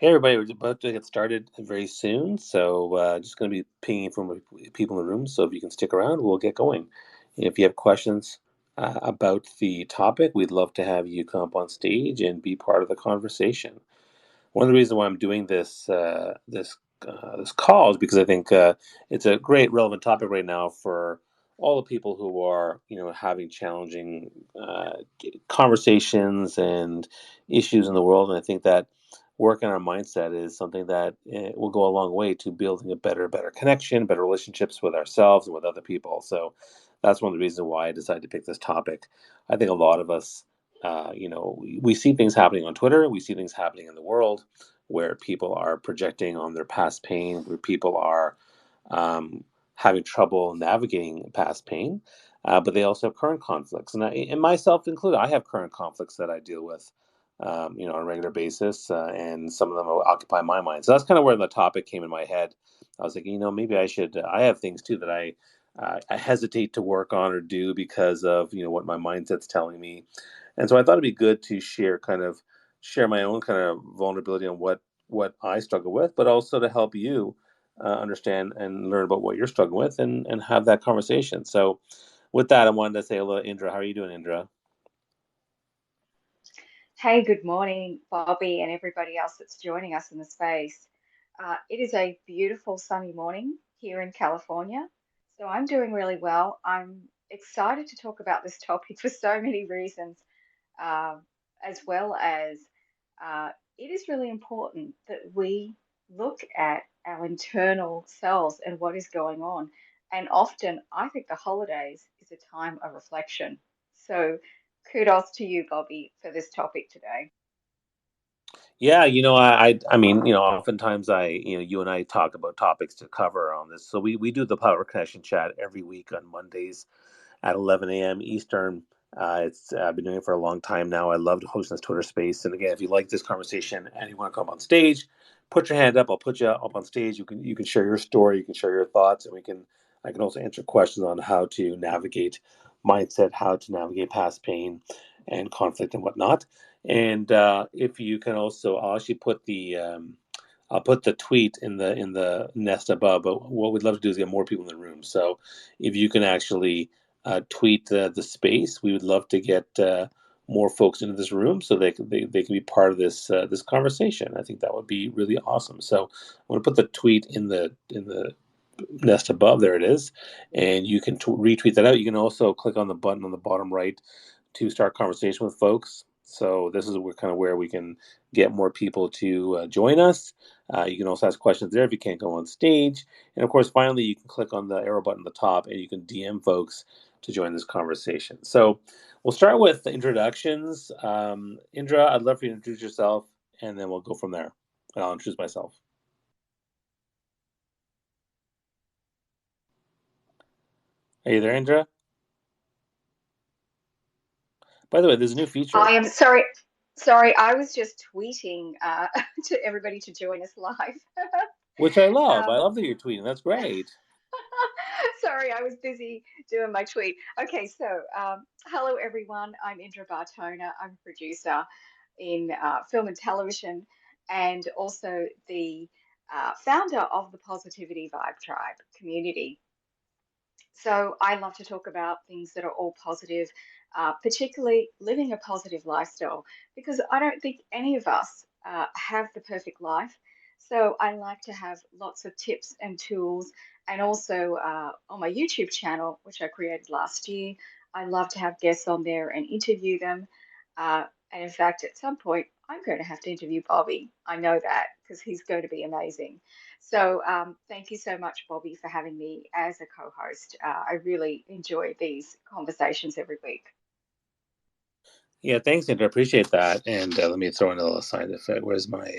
Hey everybody, we're about to get started very soon, so just going to be pinging from people in the room. So if you can stick around, we'll get going. If you have questions about the topic, we'd love to have you come up on stage and be part of the conversation. One of the reasons why I'm doing this call is because I think it's a great relevant topic right now for all the people who are having challenging conversations and issues in the world, and I think that work on our mindset is something that will go a long way to building a better connection, better relationships with ourselves and with other people. So that's one of the reasons why I decided to pick this topic. I think a lot of us we see things happening on Twitter, we see things happening in the world where people are projecting on their past pain, where people are um, having trouble navigating past pain, but they also have current conflicts. And myself included, I have current conflicts that I deal with, on a regular basis, and some of them will occupy my mind. So that's kind of where the topic came in my head. I was thinking, maybe I should, I have things too that I hesitate to work on or do because of what my mindset's telling me, and so I thought it'd be good to share my own kind of vulnerability on what I struggle with, but also to help you understand and learn about what you're struggling with, and have that conversation. So, with that, I wanted to say hello to Indra. How are you doing, Indra? Hey, good morning, Bobby, and everybody else that's joining us in the space. It is a beautiful sunny morning here in California, so I'm doing really well. I'm excited to talk about this topic for so many reasons, uh, as well as it is really important that we look at our internal selves and what is going on. And often, I think the holidays is a time of reflection. So, kudos to you, Bobby, for this topic today. Yeah, I mean, oftentimes you and I talk about topics to cover on this. So we do the Power Connection chat every week on Mondays at 11 a.m. Eastern. It's I've been doing it for a long time now. I love hosting this Twitter space. And again, if you like this conversation and you want to come on stage, put your hand up. I'll put you up on stage. You can share your story. You can share your thoughts, and I can also answer questions on how to navigate mindset, how to navigate past pain and conflict and whatnot. And if you can also, I'll actually I'll put the tweet in the nest above. But what we'd love to do is get more people in the room. So if you can actually tweet the space, we would love to get more folks into this room so they can be part of this conversation. I think that would be really awesome. So I'm going to put the tweet in the nest above. There it is, and you can retweet that out. You can also click on the button on the bottom right to start conversation with folks. So this is where we can get more people to join us. You can also ask questions there if you can't go on stage. And of course, finally, you can click on the arrow button at the top and you can DM folks to join this conversation. So we'll start with the introductions. Indra, I'd love for you to introduce yourself, and then we'll go from there. And I'll introduce myself. Are you there, Indra? By the way, there's a new feature, I am sorry. Sorry, I was just tweeting to everybody to join us live. which I love. I Um, love that you're tweeting. That's great. sorry, I was busy doing my tweet. Okay, so hello everyone. I'm Indra Bartona. I'm a producer in film and television, and also the founder of the Positivity Vibe Tribe community. So I love to talk about things that are all positive, particularly living a positive lifestyle, because I don't think any of us have the perfect life. So I like to have lots of tips and tools. And also on my YouTube channel, which I created last year, I love to have guests on there and interview them. And in fact, at some point, I'm going to have to interview Bobby. I know that because he's going to be amazing. So, thank you so much, Bobby, for having me as a co host. I really enjoy these conversations every week. Yeah, thanks, Indra. Appreciate that. And let me throw in a little sign effect. Where's my?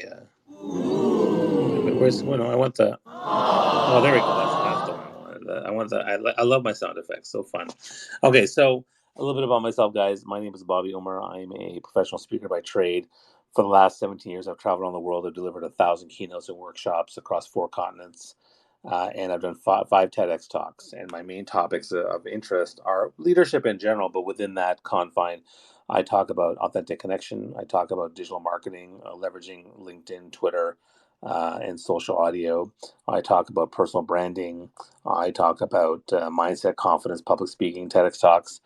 Where's? Well, no, I want the. Oh, there we go. That's the one I wanted. I want the. I love my sound effects. So fun. Okay, so a little bit about myself, guys. My name is Bobby Omer. I'm a professional speaker by trade. For the last 17 years, I've traveled around the world. I've delivered 1,000 keynotes and workshops across 4 continents. And I've done five TEDx talks. And my main topics of interest are leadership in general, but within that confine, I talk about authentic connection. I talk about digital marketing, leveraging LinkedIn, Twitter, and social audio. I talk about personal branding. I talk about mindset, confidence, public speaking, TEDx talks,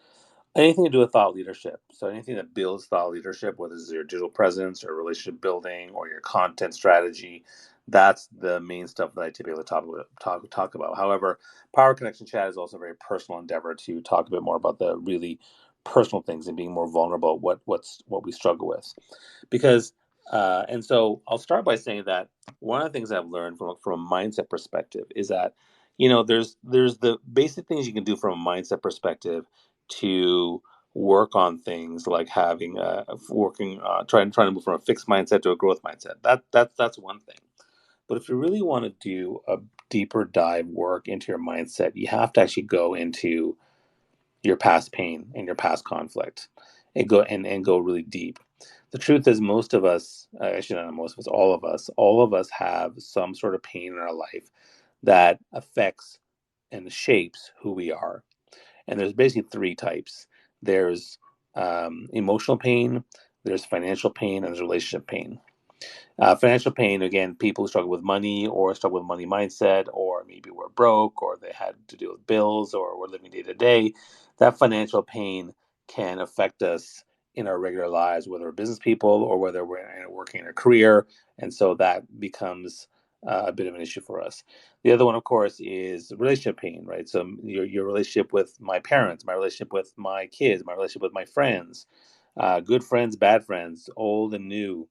anything to do with thought leadership. So anything that builds thought leadership, whether it's your digital presence or relationship building or your content strategy, that's the main stuff that I typically talk about. However, Power Connection Chat is also a very personal endeavor to talk a bit more about the really personal things and being more vulnerable. What we struggle with, because and so I'll start by saying that one of the things I've learned from a mindset perspective is that there's the basic things you can do from a mindset perspective to work on things like having working trying to move from a fixed mindset to a growth mindset. That's one thing. But if you really want to do a deeper dive work into your mindset, you have to actually go into your past pain and your past conflict and go really deep. The truth is most of us, actually not most of us, all of us have some sort of pain in our life that affects and shapes who we are. And there's basically three types. There's emotional pain, there's financial pain, and there's relationship pain. Financial pain, again, people who struggle with money or struggle with money mindset, or maybe we're broke or they had to deal with bills or we're living day to day. That financial pain can affect us in our regular lives, whether we're business people or whether we're working in a career. And so that becomes a bit of an issue for us. The other one, of course, is relationship pain, right? So your relationship with my parents, my relationship with my kids, my relationship with my friends, good friends, bad friends, old and new,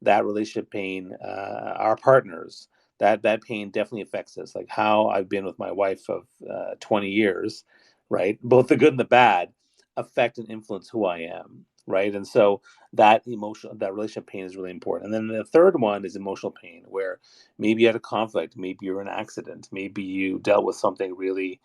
that relationship pain, our partners, that pain definitely affects us. Like how I've been with my wife of 20 years, right? Both the good and the bad affect and influence who I am, right? And so that relationship pain is really important. And then the third one is emotional pain, where maybe you had a conflict, maybe you're in an accident, maybe you dealt with something really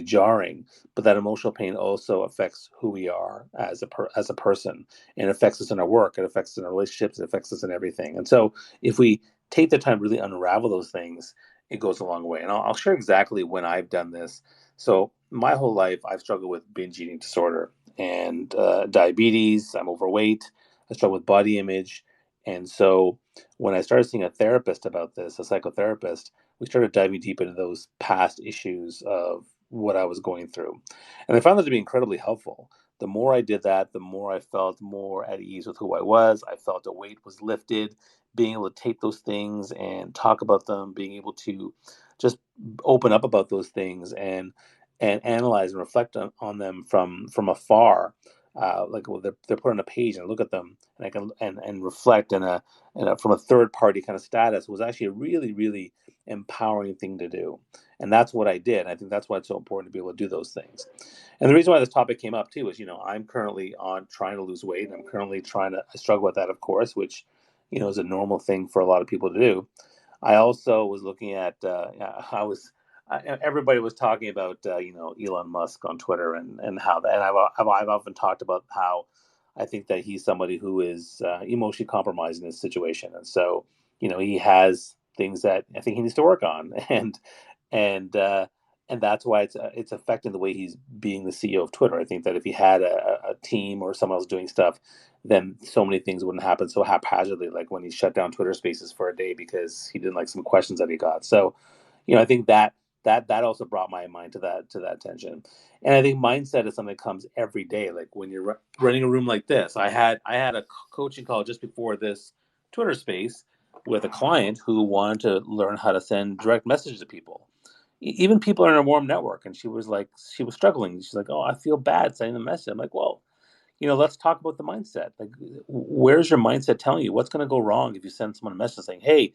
jarring, but that emotional pain also affects who we are as a person, and it affects us in our work, it affects us in our relationships, it affects us in everything. And so if we take the time to really unravel those things, it goes a long way. And I'll share exactly when I've done this. So my whole life I've struggled with binge eating disorder and diabetes. I'm overweight. I struggle with body image. And so when I started seeing a therapist about this, a psychotherapist, we started diving deep into those past issues of what I was going through. And I found that to be incredibly helpful. The more I did that, the more I felt more at ease with who I was. I felt a weight was lifted, being able to take those things and talk about them, being able to just open up about those things and analyze and reflect on them from afar. Like well, they're put on a page and I look at them and I can and reflect from a third party kind of status was actually a really empowering thing to do. And that's what I did. I think that's why it's so important to be able to do those things. And the reason why this topic came up too is, I'm currently on trying to lose weight. And I'm currently I struggle with that, of course, which, is a normal thing for a lot of people to do. I also was looking at, everybody was talking about, Elon Musk on Twitter and how that, and I've often talked about how I think that he's somebody who is emotionally compromised in this situation. And so, he has things that I think he needs to work on. And, and that's why it's affecting the way he's being the CEO of Twitter. I think that if he had a team or someone else doing stuff, then so many things wouldn't happen so haphazardly, like when he shut down Twitter Spaces for a day because he didn't like some questions that he got. So, I think that also brought my mind to that tension. And I think mindset is something that comes every day. Like when you're running a room like this, I had a coaching call just before this Twitter Space with a client who wanted to learn how to send direct messages to people, even people in a warm network. And she was struggling. She's like, "Oh, I feel bad sending the message." I'm like, "Well, let's talk about the mindset. Like, where's your mindset telling you what's going to go wrong if you send someone a message saying, 'Hey,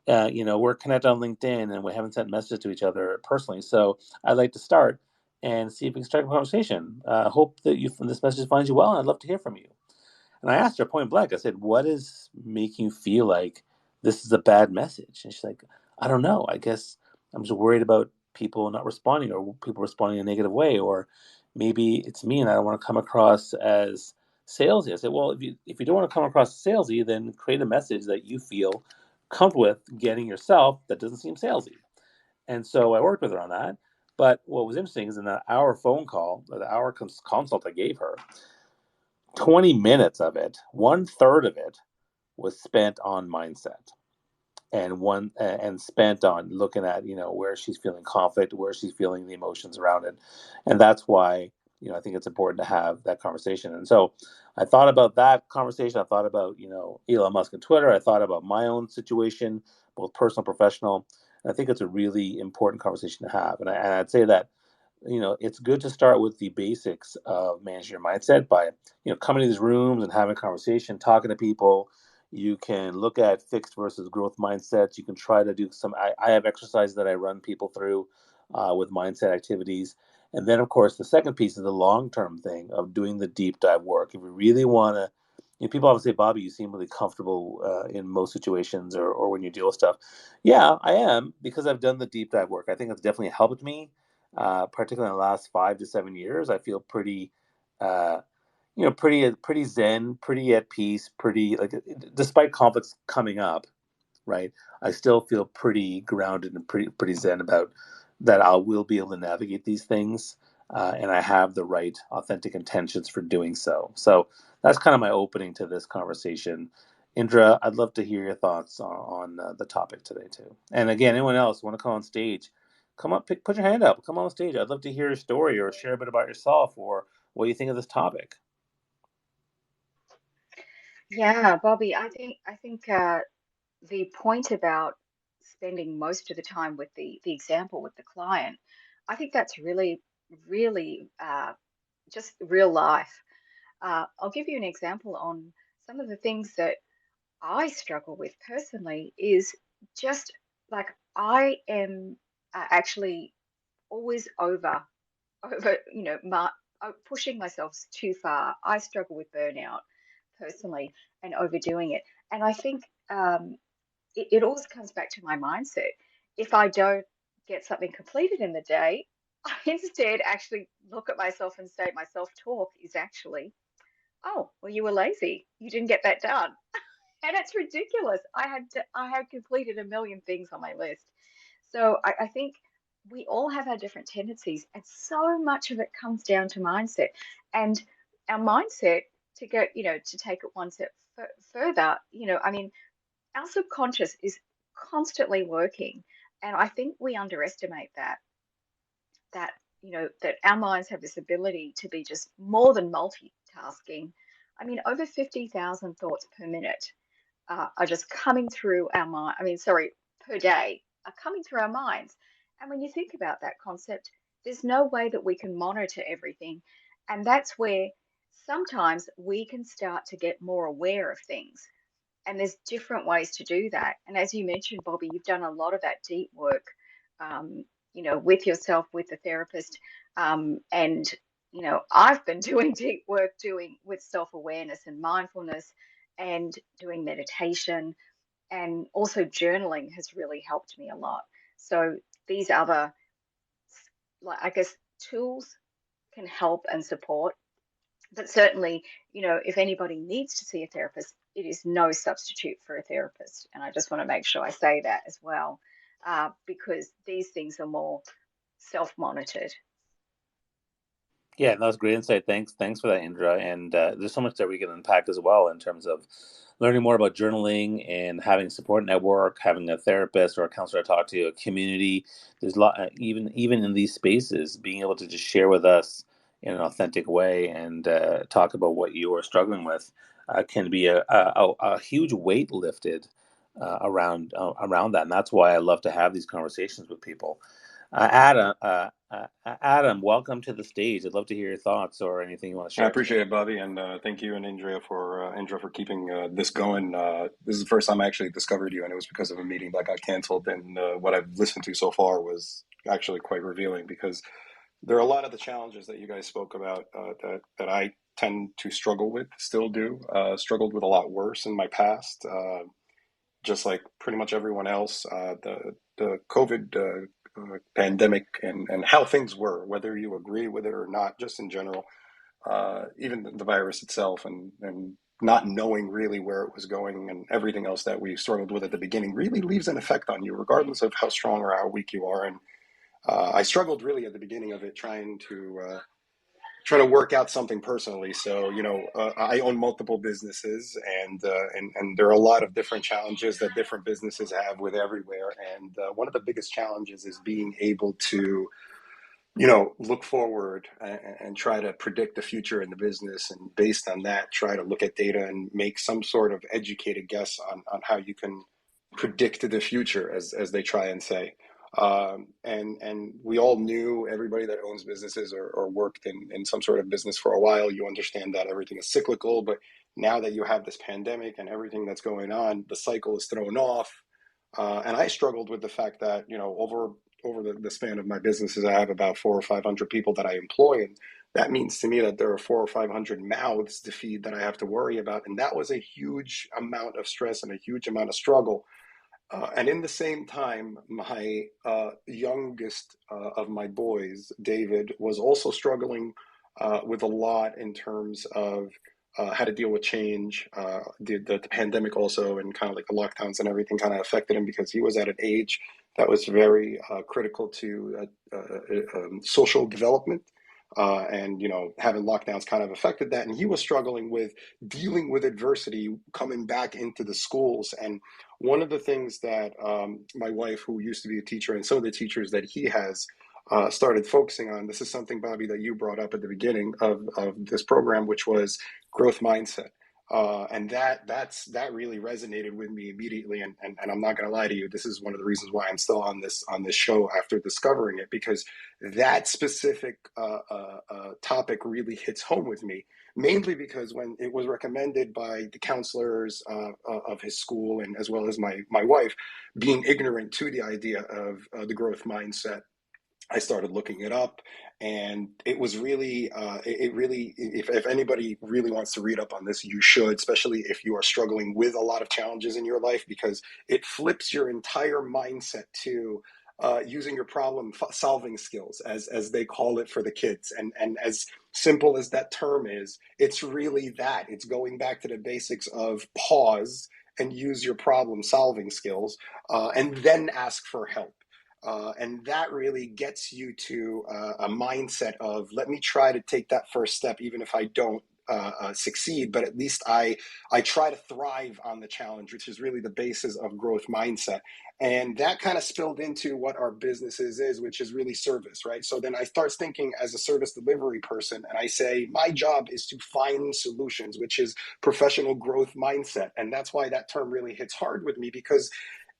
we're connected on LinkedIn and we haven't sent messages to each other personally. So I'd like to start and see if we can start a conversation. Hope that this message finds you well, and I'd love to hear from you.'" And I asked her point blank, I said, "What is making you feel like this is a bad message?" And she's like, "I don't know. I guess I'm just worried about people not responding or people responding in a negative way. Or maybe it's me and I don't want to come across as salesy." I said, "Well, if you don't want to come across as salesy, then create a message that you feel comfortable with getting yourself that doesn't seem salesy." And so I worked with her on that. But what was interesting is in that hour phone call, or the hour consult I gave her, 20 minutes of it, one third of it was spent on mindset, and spent on looking at where she's feeling conflict, where she's feeling the emotions around it. And that's why I think it's important to have that conversation. And so I thought about that conversation. I thought about Elon Musk and Twitter. I thought about my own situation, both personal and professional. And I think it's a really important conversation to have. And I'd say that it's good to start with the basics of managing your mindset by coming to these rooms and having a conversation, talking to people. You can look at fixed versus growth mindsets. You can try to do I have exercises that I run people through with mindset activities. And then, of course, the second piece is the long term thing of doing the deep dive work. If we really want to, people often say, Bobby, you seem really comfortable in most situations, or when you deal with stuff. Yeah, I am, because I've done the deep dive work. I think it's definitely helped me, particularly in the last 5 to 7 years. I feel pretty. Pretty zen, pretty at peace, pretty, like, despite conflicts coming up, right? I still feel pretty grounded and pretty zen about that. I will be able to navigate these things, and I have the right authentic intentions for doing so. So that's kind of my opening to this conversation. Indra, I'd love to hear your thoughts on the topic today too. And again, anyone else want to come on stage? Come up, put your hand up. Come on stage. I'd love to hear your story or share a bit about yourself or what you think of this topic. Yeah, Bobby, I think the point about spending most of the time with the example with the client, I think that's really just real life. I'll give you an example on some of the things that I struggle with personally is just like I am actually always over, pushing myself too far. I struggle with burnout personally and overdoing it. And I think it always comes back to my mindset. If I don't get something completed in the day, I instead actually look at myself and say my self-talk is actually, oh, well, you were lazy. You didn't get that done. And it's ridiculous. I had completed a million things on my list. So I think we all have our different tendencies, and so much of it comes down to mindset. And our mindset, to go, to take it one step further, I mean, our subconscious is constantly working, and I think we underestimate that that our minds have this ability to be just more than multitasking. I mean, over 50,000 thoughts per minute are just coming through our mind. I mean, sorry, per day are coming through our minds. And when you think about that concept, there's no way that we can monitor everything. And that's where sometimes we can start to get more aware of things. And there's different ways to do that. And as you mentioned, Bobby, you've done a lot of that deep work, with yourself, with the therapist. And I've been doing deep work doing with self-awareness and mindfulness and doing meditation, and also journaling has really helped me a lot. So these other, like, I guess, tools can help and support. But certainly, if anybody needs to see a therapist, it is no substitute for a therapist. And I just want to make sure I say that as well, because these things are more self-monitored. Yeah, that was great insight. Thanks for that, Indra. And there's so much that we can unpack as well in terms of learning more about journaling and having a support network, having a therapist or a counselor to talk to, a community. There's a lot, even in these spaces, being able to just share with us in an authentic way and talk about what you are struggling with can be a huge weight lifted around that. And that's why I love to have these conversations with people. Adam, welcome to the stage. I'd love to hear your thoughts or anything you want to I share today. appreciate it, Bobby, and thank you and Indra for keeping this going. This is the first time I actually discovered you, and it was because of a meeting that got canceled. And what I've listened to so far was actually quite revealing, because there are a lot of the challenges that you guys spoke about that I tend to struggle with, still do. Struggled with a lot worse in my past, just like pretty much everyone else. The COVID pandemic and how things were, whether you agree with it or not, just in general, even the virus itself, and not knowing really where it was going and everything else that we struggled with at the beginning really leaves an effect on you, regardless of how strong or how weak you are. And I struggled really at the beginning of it, trying to trying to work out something personally. So, I own multiple businesses, and there are a lot of different challenges that different businesses have with everywhere. And one of the biggest challenges is being able to, look forward and try to predict the future in the business, and based on that, try to look at data and make some sort of educated guess on how you can predict the future, as they try and say. And we all knew, everybody that owns businesses or worked in some sort of business for a while, you understand that everything is cyclical. But now that you have this pandemic and everything that's going on, the cycle is thrown off. And I struggled with the fact that, over the span of my businesses, I have about 400 or 500 people that I employ. And that means to me that there are 400 or 500 mouths to feed that I have to worry about. And that was a huge amount of stress and a huge amount of struggle. And in the same time, my youngest of my boys, David, was also struggling with a lot in terms of how to deal with change. The pandemic also, and kind of like the lockdowns and everything, kind of affected him, because he was at an age that was very critical to social development. And having lockdowns kind of affected that, and he was struggling with dealing with adversity coming back into the schools. And one of the things that my wife, who used to be a teacher, and some of the teachers that he has started focusing on, this is something, Bobby, that you brought up at the beginning of this program, which was growth mindset. And that really resonated with me immediately. And I'm not going to lie to you, this is one of the reasons why I'm still on this show after discovering it, because that specific topic really hits home with me. Mainly because when it was recommended by the counselors of his school, and as well as my wife, being ignorant to the idea of the growth mindset, I started looking it up, and it was really, it really, if anybody really wants to read up on this, you should, especially if you are struggling with a lot of challenges in your life, because it flips your entire mindset to using your problem solving skills, as they call it for the kids. And as simple as that term is, it's really that. It's going back to the basics of pause and use your problem solving skills, and then ask for help. And that really gets you to a mindset of, let me try to take that first step, even if I don't succeed, but at least I try to thrive on the challenge, which is really the basis of growth mindset. And that kind of spilled into what our businesses is, which is really service, right? So then I start thinking as a service delivery person, and I say, my job is to find solutions, which is professional growth mindset. And that's why that term really hits hard with me, because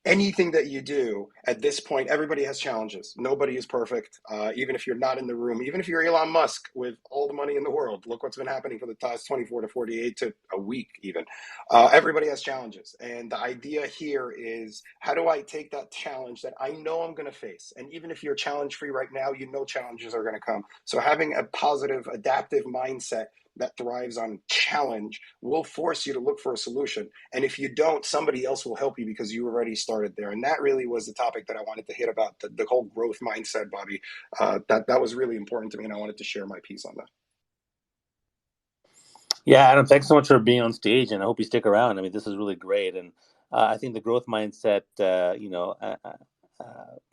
anything that you do at this point, everybody has challenges. Nobody is perfect. Even if you're not in the room, even if you're Elon Musk with all the money in the world, look what's been happening for the past 24 to 48 to a week even. Everybody has challenges. And the idea here is, how do I take that challenge that I know I'm going to face? And even if you're challenge free right now, challenges are going to come. So having a positive, adaptive mindset that thrives on challenge will force you to look for a solution. And if you don't, somebody else will help you, because you already started there. And that really was the topic that I wanted to hit about, the whole growth mindset, Bobby. That was really important to me, and I wanted to share my piece on that. Yeah, Adam, thanks so much for being on stage, and I hope you stick around. I mean, this is really great. And I think the growth mindset,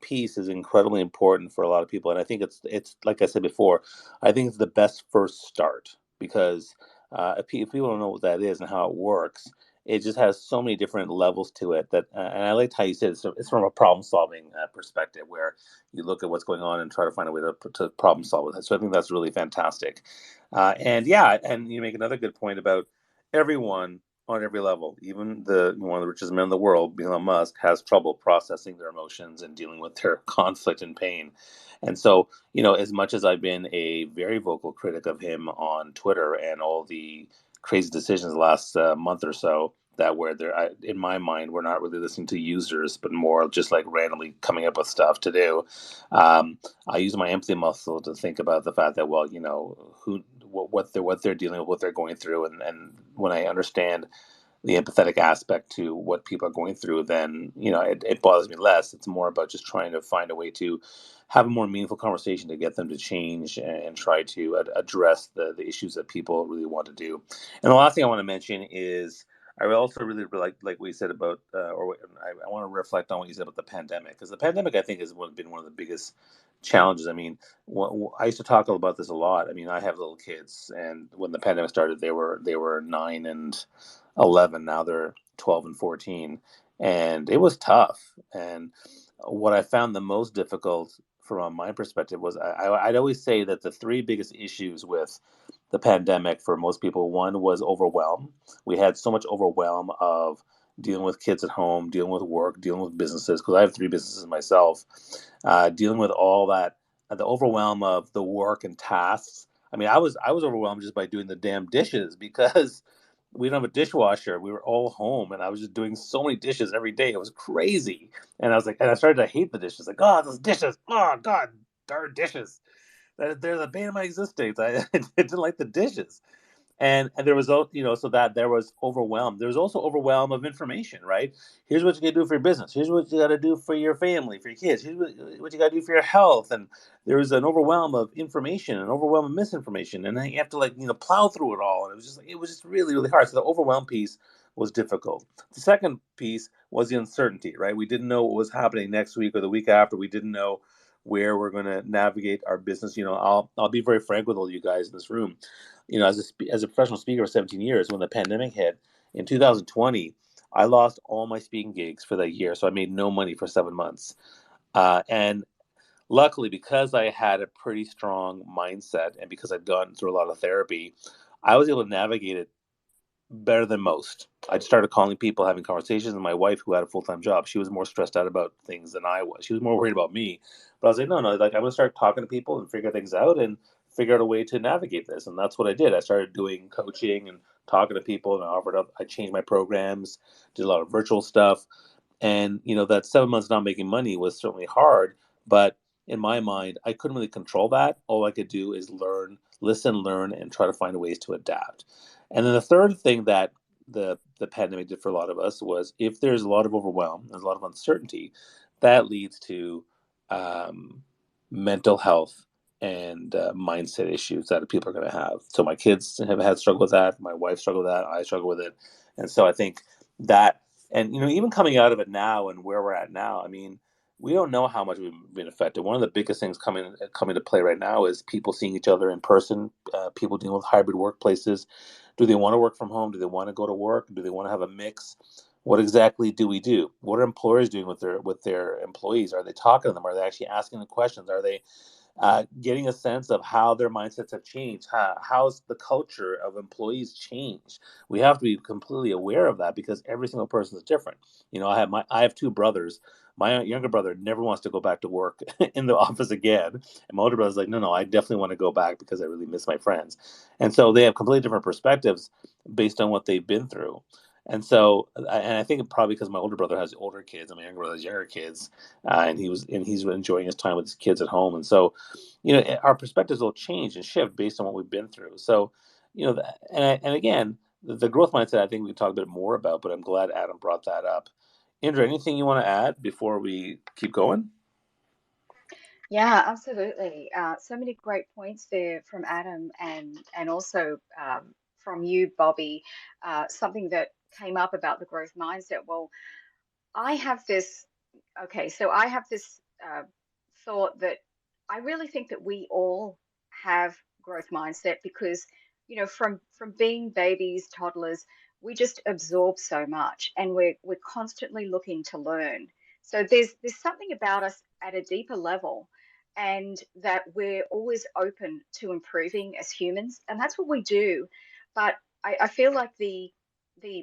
piece is incredibly important for a lot of people. And I think it's like I said before, I think it's the best first start, because if people don't know what that is and how it works, it just has so many different levels to it. And I liked how you said it's from a problem solving perspective, where you look at what's going on and try to find a way to problem solve it. So I think that's really fantastic. And yeah, and you make another good point about everyone on every level. Even one of the richest men in the world, Elon Musk, has trouble processing their emotions and dealing with their conflict and pain. And so, as much as I've been a very vocal critic of him on Twitter and all the crazy decisions the last month or so, that where in my mind, we're not really listening to users, but more just like randomly coming up with stuff to do. I use my empathy muscle to think about the fact that, well, what they're dealing with, what they're going through, and when I understand the empathetic aspect to what people are going through, then it bothers me less. It's more about just trying to find a way to have a more meaningful conversation to get them to change and try to address the issues that people really want to do. And the last thing I want to mention is, I also really like what you said about, I want to reflect on what you said about the pandemic, because the pandemic I think has been one of the biggest challenges. I mean, I used to talk about this a lot. I mean, I have little kids, and when the pandemic started, they were 9 and 11. Now they're 12 and 14, and it was tough. And what I found the most difficult from my perspective was I'd always say that the three biggest issues with the pandemic for most people, one was overwhelm. We had so much overwhelm of dealing with kids at home, dealing with work, dealing with businesses, because I have three businesses myself, dealing with all that, the overwhelm of the work and tasks. I mean, I was overwhelmed just by doing the damn dishes because we don't have a dishwasher. We were all home, and I was just doing so many dishes every day. It was crazy, and I was like, and I started to hate the dishes. Like, oh, those dishes! Oh God, darn dishes! They're the bane of my existence. I didn't like the dishes, and there was so that there was overwhelm. There was also overwhelm of information, right? Here's what you got to do for your business. Here's what you got to do for your family, for your kids. Here's what you got to do for your health. And there was an overwhelm of information, an overwhelm of misinformation, and then you have to plow through it all. And it was just really really hard. So the overwhelm piece was difficult. The second piece was the uncertainty, right? We didn't know what was happening next week or the week after. We didn't know where we're going to navigate our business. I'll be very frank with all you guys in this room. As a professional speaker for 17 years, when the pandemic hit in 2020, I lost all my speaking gigs for that year, so I made no money for 7 months. And luckily, because I had a pretty strong mindset and because I'd gone through a lot of therapy, I was able to navigate it better than most. I started calling people, having conversations, and my wife, who had a full time job, she was more stressed out about things than I was. She was more worried about me. But I was like, no, no, like I'm gonna start talking to people and figure things out and figure out a way to navigate this. And that's what I did. I started doing coaching and talking to people, and I offered up. I changed my programs, did a lot of virtual stuff, and that 7 months not making money was certainly hard. But in my mind, I couldn't really control that. All I could do is listen, learn, and try to find ways to adapt. And then the third thing that the pandemic did for a lot of us was, if there's a lot of overwhelm, there's a lot of uncertainty, that leads to um, mental health and mindset issues that people are going to have. So my kids have had struggle with that. My wife struggled with that. I struggle with it. And so I think that, and even coming out of it now and where we're at now, I mean, we don't know how much we've been affected. One of the biggest things coming to play right now is people seeing each other in person. People dealing with hybrid workplaces. Do they want to work from home? Do they want to go to work? Do they want to have a mix? What exactly do we do? What are employers doing with their employees? Are they talking to them? Are they actually asking the questions? Are they getting a sense of how their mindsets have changed? How's the culture of employees changed? We have to be completely aware of that, because every single person is different. I have two brothers. My younger brother never wants to go back to work in the office again, and my older brother's like, no, no, I definitely want to go back because I really miss my friends. And so they have completely different perspectives based on what they've been through. And I think probably because my older brother has older kids and my younger brother has younger kids, and he's enjoying his time with his kids at home. And so, our perspectives will change and shift based on what we've been through. So, and again, the growth mindset, I think we can talk a bit more about, but I'm glad Adam brought that up. Indra, anything you want to add before we keep going? Yeah, absolutely. So many great points there from Adam and also from you, Bobby. Something that came up about the growth mindset. Well, I have this. Okay, so I have this thought that I really think that we all have growth mindset because, from being babies, toddlers, we just absorb so much, and we're constantly looking to learn. So there's something about us at a deeper level, and that we're always open to improving as humans, and that's what we do. But I feel like the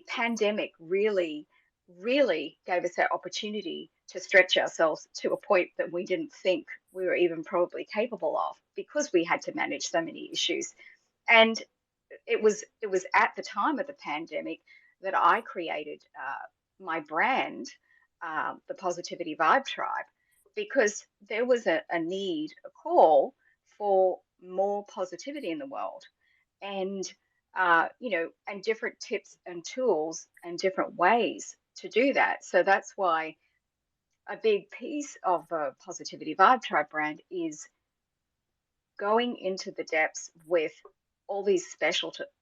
pandemic really gave us that opportunity to stretch ourselves to a point that we didn't think we were even probably capable of, because we had to manage so many issues. And it was at the time of the pandemic that I created my brand, the Positivity Vibe Tribe, because there was a need, a call for more positivity in the world. And and different tips and tools and different ways to do that. So that's why a big piece of the Positivity Vibe Tribe brand is going into the depths with all these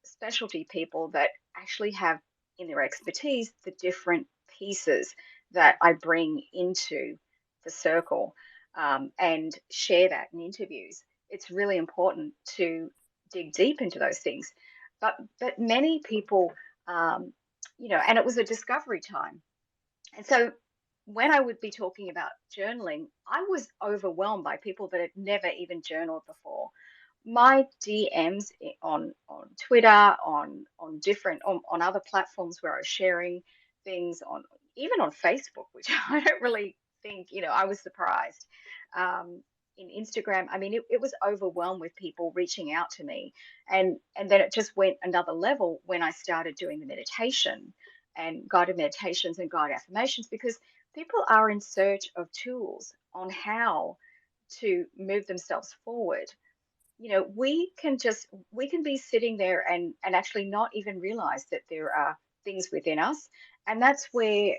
specialty people that actually have in their expertise, the different pieces that I bring into the circle, and share that in interviews. It's really important to dig deep into those things. But many people, um, and it was a discovery time. And so when I would be talking about journaling, I was overwhelmed by people that had never even journaled before. My DMs on Twitter, on different on other platforms where I was sharing things on, even on Facebook, which I don't really think, I was surprised. In Instagram, I mean, it was overwhelmed with people reaching out to me, and then it just went another level when I started doing the meditation and guided meditations and guided affirmations, because people are in search of tools on how to move themselves forward. We can be sitting there and actually not even realize that there are things within us. And that's where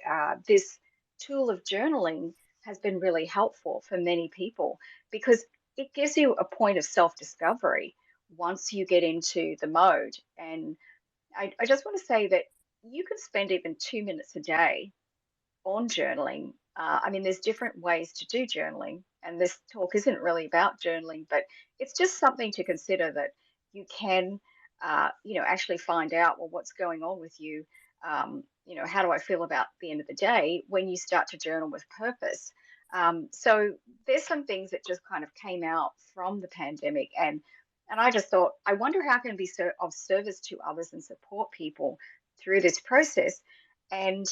this tool of journaling has been really helpful for many people, because it gives you a point of self-discovery once you get into the mode. And I just want to say that you can spend even 2 minutes a day on journaling. I mean, there's different ways to do journaling, and this talk isn't really about journaling, but it's just something to consider, that you can, actually find out, well, what's going on with you. How do I feel about the end of the day when you start to journal with purpose? So there's some things that just kind of came out from the pandemic, and I just thought, I wonder how I can be of service to others and support people through this process. And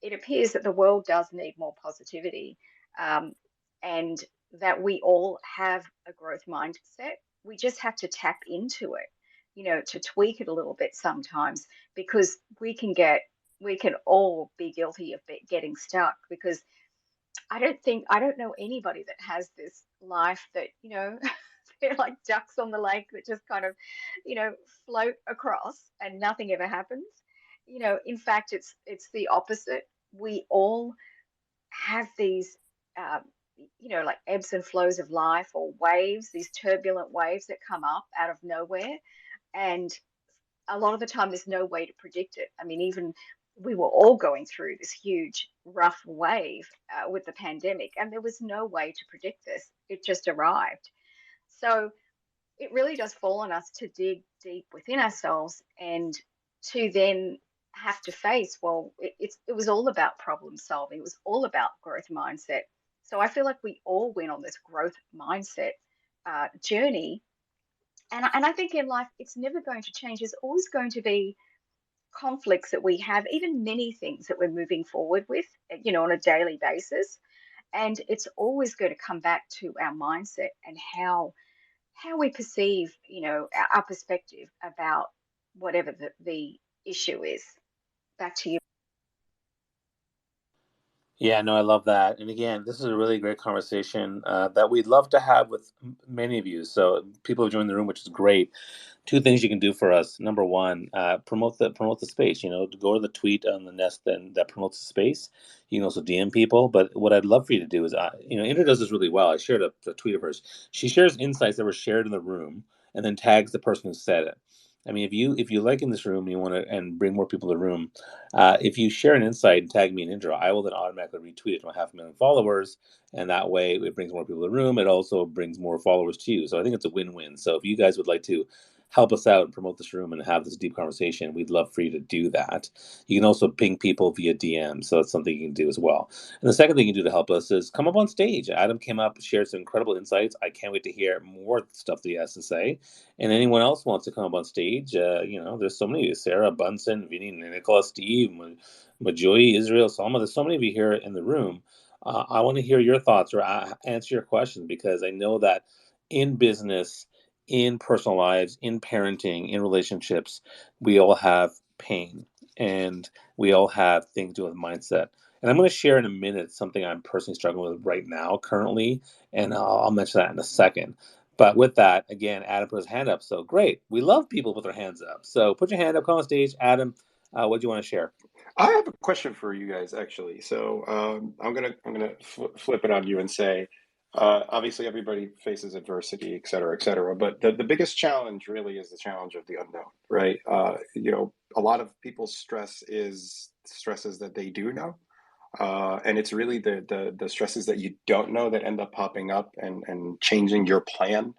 it appears that the world does need more positivity, um, and that we all have a growth mindset. We just have to tap into it, to tweak it a little bit sometimes, because we can all be guilty of getting stuck, because I don't know anybody that has this life that, they're like ducks on the lake that just kind of, you know, float across and nothing ever happens. In fact, it's the opposite. We all have these, um, like ebbs and flows of life, or waves, these turbulent waves that come up out of nowhere. And a lot of the time, there's no way to predict it. I mean, even we were all going through this huge, rough wave with the pandemic, and there was no way to predict this. It just arrived. So it really does fall on us to dig deep within ourselves, and to then have to face, well, it was all about problem solving. It was all about growth mindset. So I feel like we all went on this growth mindset journey. And I think in life, it's never going to change. There's always going to be conflicts that we have, even many things that we're moving forward with, on a daily basis. And it's always going to come back to our mindset and how we perceive, our perspective about whatever the issue is. Back to you. Yeah, no, I love that. And again, this is a really great conversation that we'd love to have with many of you. So people have joined the room, which is great. Two things you can do for us. Number one, promote the space. To go to the tweet on the Nest that promotes the space. You can also DM people. But what I'd love for you to do is, Indra does this really well. I shared a tweet of hers. She shares insights that were shared in the room and then tags the person who said it. I mean, if you like in this room and you want to and bring more people to the room, if you share an insight and tag me in Indra, I will then automatically retweet it to my 500,000 followers, and that way it brings more people to the room. It also brings more followers to you. So I think it's a win-win. So if you guys would like to help us out and promote this room and have this deep conversation, we'd love for you to do that. You can also ping people via DM, so that's something you can do as well. And the second thing you can do to help us is come up on stage. Adam came up, shared some incredible insights. I can't wait to hear more stuff that he has to say. And anyone else wants to come up on stage, there's so many: Sarah, Bunsen, Vinny, Nicola, Steve, Majoy, Israel, Salma. There's so many of you here in the room. I want to hear your thoughts or answer your questions, because I know that in business, in personal lives, in parenting, in relationships, we all have pain, and we all have things to do with mindset. And I'm going to share in a minute something I'm personally struggling with right now, currently, and I'll mention that in a second. But with that, again, Adam put his hand up. So great. We love people with their hands up. So put your hand up, come on stage. Adam, what do you want to share? I have a question for you guys, actually. So I'm gonna flip it on you and say, Obviously, everybody faces adversity, et cetera, et cetera. But the biggest challenge really is the challenge of the unknown, right? A lot of people's stress is stresses that they do know. And it's really the stresses that you don't know that end up popping up and changing your plan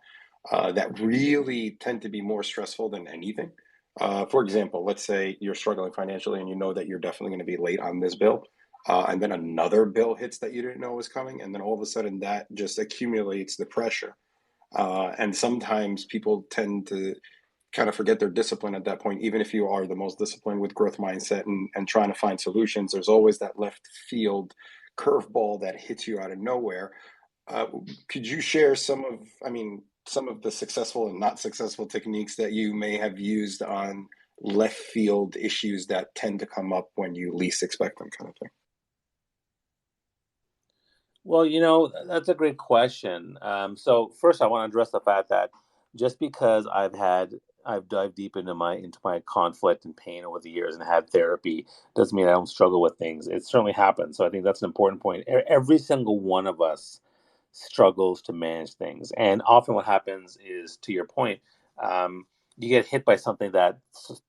that really tend to be more stressful than anything. For example, let's say you're struggling financially and you know that you're definitely going to be late on this bill. And then another bill hits that you didn't know was coming. And then all of a sudden that just accumulates the pressure. And sometimes people tend to kind of forget their discipline at that point, even if you are the most disciplined with growth mindset and trying to find solutions. There's always that left field curveball that hits you out of nowhere. uh, could you share some of the successful and not successful techniques that you may have used on left field issues that tend to come up when you least expect them, kind of thing? Well, that's a great question. So first, I want to address the fact that just because I've dived deep into my conflict and pain over the years and had therapy doesn't mean I don't struggle with things. It certainly happens. So I think that's an important point. Every single one of us struggles to manage things, and often what happens is, to your point, um, you get hit by something that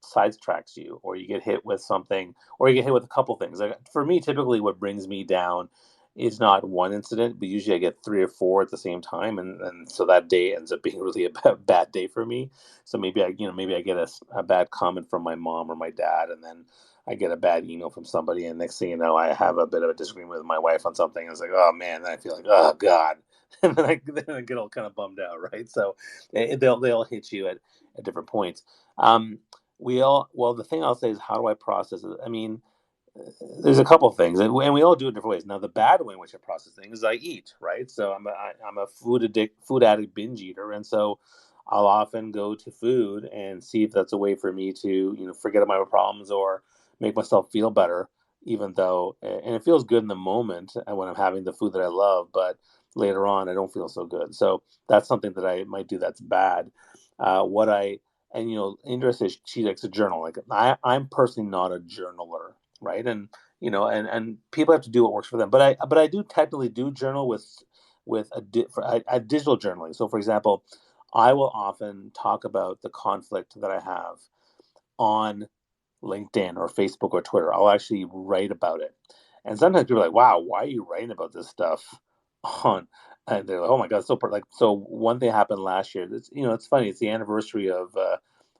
sidetracks you, or you get hit with something, or you get hit with a couple things. Like, for me, typically, what brings me down it's not one incident, but usually I get three or four at the same time, and so that day ends up being really a bad day for me. So maybe I get a bad comment from my mom or my dad, and then I get a bad email from somebody, and next thing you know, I have a bit of a disagreement with my wife on something. And it's like, oh man, then I feel like, oh god, and then I get all kind of bummed out, right? So they'll hit you at different points. Um, well, the thing I'll say is, how do I process it? I mean, there's a couple things, and we all do it different ways. Now, the bad way in which I process things is I eat, right? So I'm a food addict, binge eater, and so I'll often go to food and see if that's a way for me to forget about my problems or make myself feel better, even though and it feels good in the moment when I'm having the food that I love, but later on I don't feel so good. So that's something that I might do that's bad. What I and Indra says she likes to journal. Like I'm personally not a journaler, right? And people have to do what works for them. But I do technically do journal with a digital journaling. So for example, I will often talk about the conflict that I have on LinkedIn or Facebook or Twitter. I'll actually write about it. And sometimes people are like, "Wow, why are you writing about this stuff on?" And they're like, "Oh my god, so one thing happened last year. It's funny. It's the anniversary of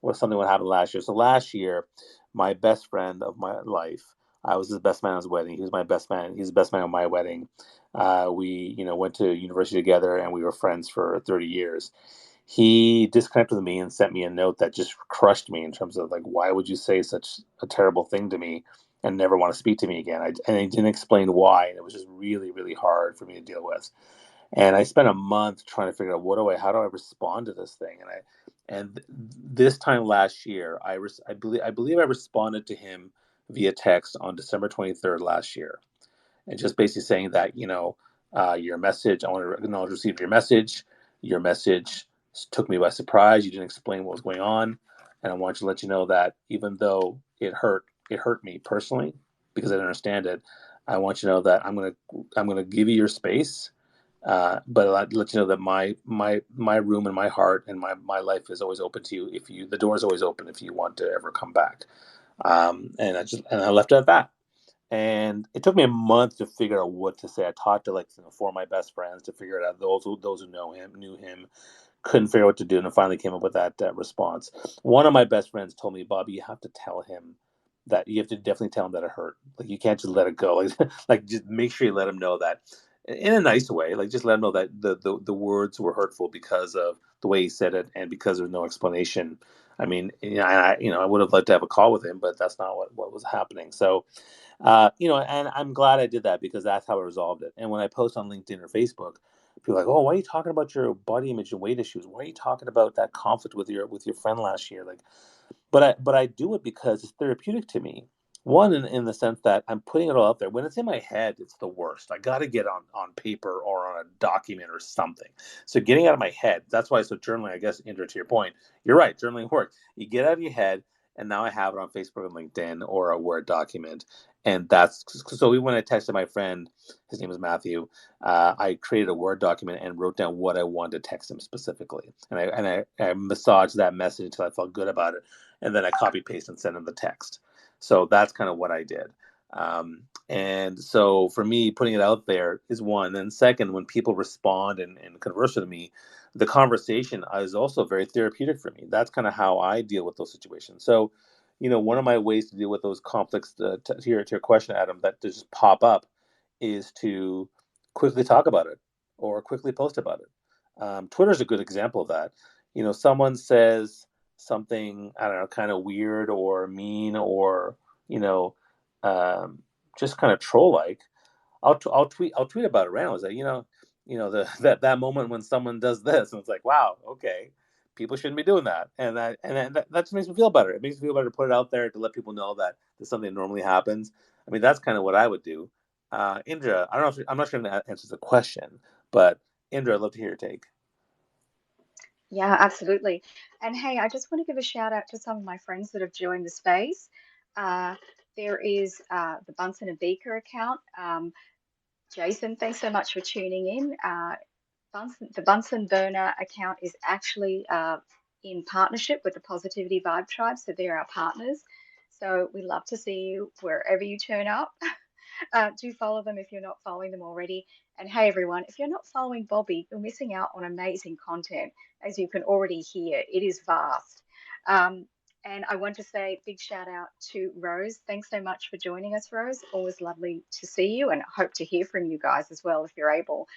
what happened last year. So last year, my best friend of my life, I was his best man at his wedding. He was my best man. He's the best man at my wedding. We went to university together, and we were friends for 30 years. He disconnected with me and sent me a note that just crushed me in terms of like, why would you say such a terrible thing to me and never want to speak to me again? And he didn't explain why, and it was just really, really hard for me to deal with. And I spent a month trying to figure out how do I respond to this thing. This time last year, I believe I responded to him via text on December 23rd last year, and just basically saying that your message, I want to acknowledge receipt of your message. Your message took me by surprise. You didn't explain what was going on, and I want to let you know that even though it hurt me personally because I didn't understand it. I want you to know that I'm gonna give you your space, but I'd let you know that my room and my heart and my life is always open to you. If you the door is always open if you want to ever come back. And I left it at that. And it took me a month to figure out what to say. I talked to four of my best friends to figure it out. Those who know him knew him, couldn't figure out what to do, and I finally came up with that response. One of my best friends told me, "Bobby, you have to tell him that you have to definitely tell him that it hurt. Like you can't just let it go. Like just make sure you let him know that in a nice way. Like just let him know that the words were hurtful because of the way he said it and because there's no explanation." I mean, I would have liked to have a call with him, but that's not what was happening. So and I'm glad I did that because that's how I resolved it. And when I post on LinkedIn or Facebook, people are like, "Oh, why are you talking about your body image and weight issues? Why are you talking about that conflict with your friend last year?" Like, but I do it because it's therapeutic to me. One, in the sense that I'm putting it all out there. When it's in my head, it's the worst. I got to get on paper or on a document or something. So getting out of my head. That's why. So journaling, I guess, Indra, to your point, you're right. Journaling works. You get out of your head, and now I have it on Facebook and LinkedIn or a Word document. And that's so when I texted my friend, his name is Matthew, I created a Word document and wrote down what I wanted to text him specifically. And I massaged that message until I felt good about it. And then I copy paste and send him the text. So that's kind of what I did. And so for me, putting it out there is one. And second, when people respond and converse with me, the conversation is also very therapeutic for me. That's kind of how I deal with those situations. So, one of my ways to deal with those conflicts, to your question, Adam, that just pop up, is to quickly talk about it or quickly post about it. Twitter is a good example of that. Someone says something, I don't know, kind of weird or mean or, you know, um, just kind of troll like. I'll tweet about it around. It's like, that moment when someone does this, and it's like, wow, okay, people shouldn't be doing that, and that just makes me feel better. It makes me feel better to put it out there to let people know that there's something that normally happens. I mean, that's kind of what I would do. Indra, I don't know if I'm not sure if that answers the question, but Indra, I'd love to hear your take. Yeah, absolutely. And hey, I just want to give a shout out to some of my friends that have joined the space. Uh, there is the Bunsen and Beaker account. Jason, thanks so much for tuning in. The Bunsen Burner account is actually in partnership with the Positivity Vibe Tribe, so they're our partners. So we love to see you wherever you turn up. Do follow them if you're not following them already. And hey, everyone, if you're not following Bobby, you're missing out on amazing content. As you can already hear, it is vast. Um, and I want to say big shout out to Rose. Thanks so much for joining us, Rose. Always lovely to see you and hope to hear from you guys as well if you're able.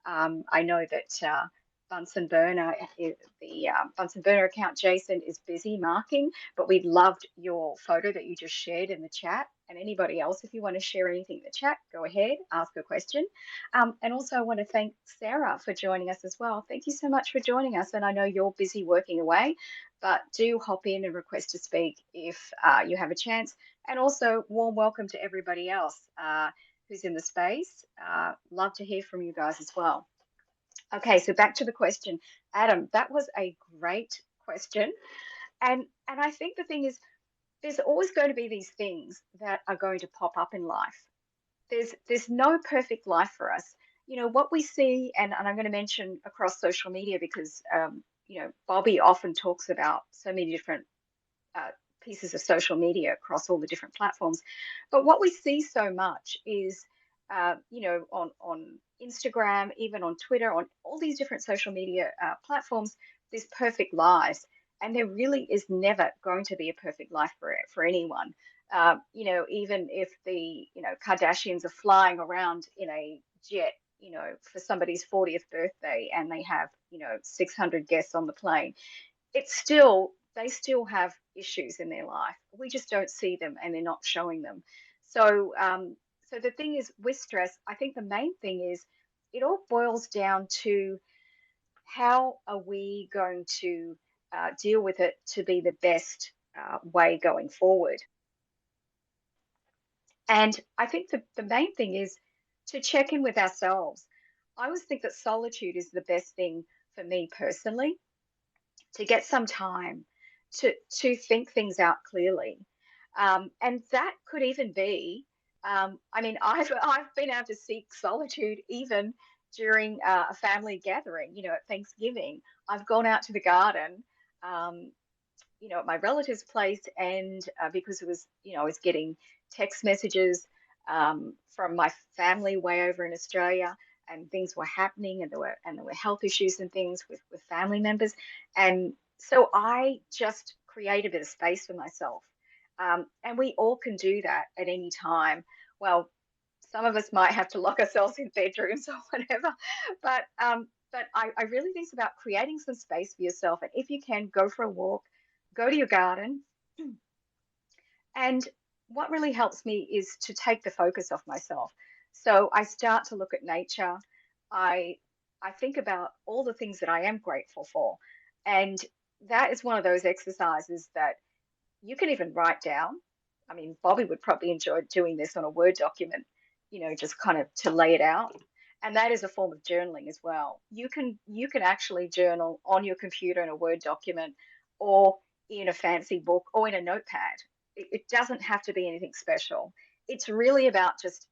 I know that Bunsen Burner, the Bunsen Burner account, Jason is busy marking, but we loved your photo that you just shared in the chat. And anybody else, if you want to share anything in the chat, go ahead, ask a question. And also, I want to thank Sarah for joining us as well. Thank you so much for joining us. And I know you're busy working away, but do hop in and request to speak if you have a chance. And also, warm welcome to everybody else who's in the space. Love to hear from you guys as well. Okay, so back to the question. Adam, that was a great question. And I think the thing is there's always going to be these things that are going to pop up in life. There's no perfect life for us. What we see, and I'm going to mention across social media because Bobby often talks about so many different uh, pieces of social media across all the different platforms. But what we see so much is, on Instagram, even on Twitter, on all these different social media platforms, these perfect lives, and there really is never going to be a perfect life for anyone. Even if the Kardashians are flying around in a jet, for somebody's 40th birthday, and they have 600 guests on the plane, they still have issues in their life. We just don't see them and they're not showing them. So the thing is with stress, I think the main thing is it all boils down to how are we going to deal with it to be the best way going forward. And I think the main thing is to check in with ourselves. I always think that solitude is the best thing for me personally, to get some time to think things out clearly. And that could even be, I mean, I've been able to seek solitude even during a family gathering, at Thanksgiving. I've gone out to the garden, um, at my relative's place, and because it was, I was getting text messages from my family way over in Australia, and things were happening, and there were health issues and things with family members, and so I just create a bit of space for myself, and we all can do that at any time. Well, some of us might have to lock ourselves in bedrooms or whatever, but I really think it's about creating some space for yourself, and if you can, go for a walk, go to your garden. And what really helps me is to take the focus off myself. So I start to look at nature. I I think about all the things that I am grateful for. And that is one of those exercises that you can even write down. I mean, Bobby would probably enjoy doing this on a Word document, just kind of to lay it out. And that is a form of journaling as well. You can actually journal on your computer in a Word document, or in a fancy book or in a notepad. It doesn't have to be anything special. It's really about just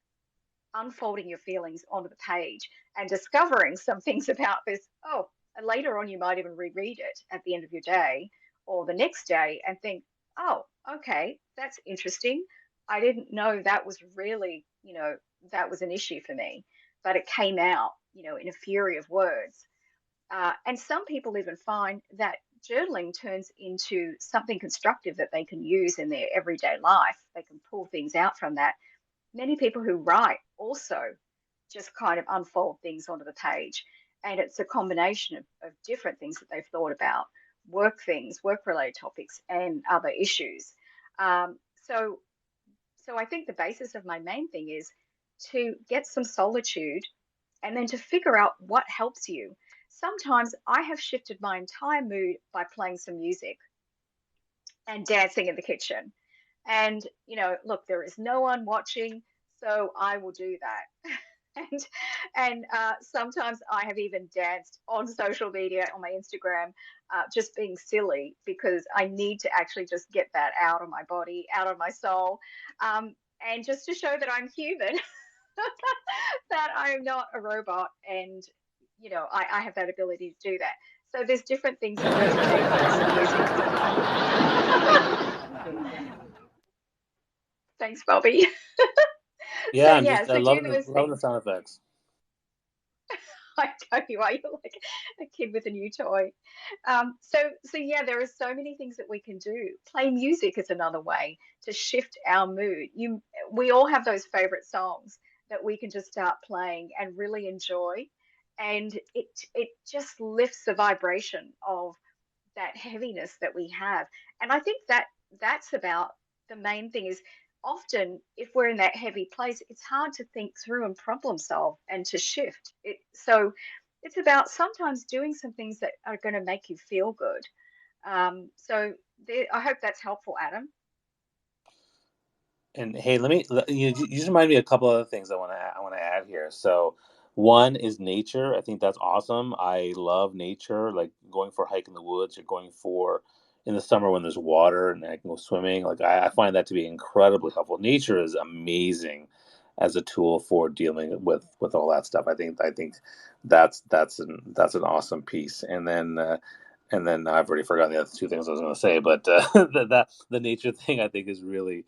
unfolding your feelings onto the page and discovering some things about this. Oh, and later on, you might even reread it at the end of your day or the next day and think, oh, okay, that's interesting. I didn't know that was really, that was an issue for me, but it came out, in a fury of words. And some people even find that journaling turns into something constructive that they can use in their everyday life. They can pull things out from that. Many people who write also just kind of unfold things onto the page. And it's a combination of different things that they've thought about, work things, work related topics, and other issues. Um, so, so I think the basis of my main thing is to get some solitude and then to figure out what helps you. Sometimes I have shifted my entire mood by playing some music and dancing in the kitchen. And, look, there is no one watching, so I will do that. And sometimes I have even danced on social media on my Instagram, just being silly because I need to actually just get that out of my body, out of my soul, and just to show that I'm human, that I'm not a robot, and I have that ability to do that. So there's different things that resonate with music. Thanks, Bobby. So Yeah, I'm yeah, just so do those loving the things. sound effects. I tell you why you're like a kid with a new toy. So yeah, there are so many things that we can do. Play music is another way to shift our mood. We all have those favorite songs that we can just start playing and really enjoy, and it just lifts the vibration of that heaviness that we have. And I think that that's about the main thing is often if we're in that heavy place, it's hard to think through and problem solve and to shift it. So it's about sometimes doing some things that are going to make you feel good. So I hope that's helpful, Adam. And hey, you just remind me of a couple other things I want to add here. So one is nature. I think that's awesome. I love nature, like going for a hike in the woods or going for in the summer when there's water and I can go swimming. Like I find that to be incredibly helpful. Nature is amazing as a tool for dealing with all that stuff. I think that's an awesome piece. And then I've already forgotten the other two things I was going to say, but the nature thing I think is really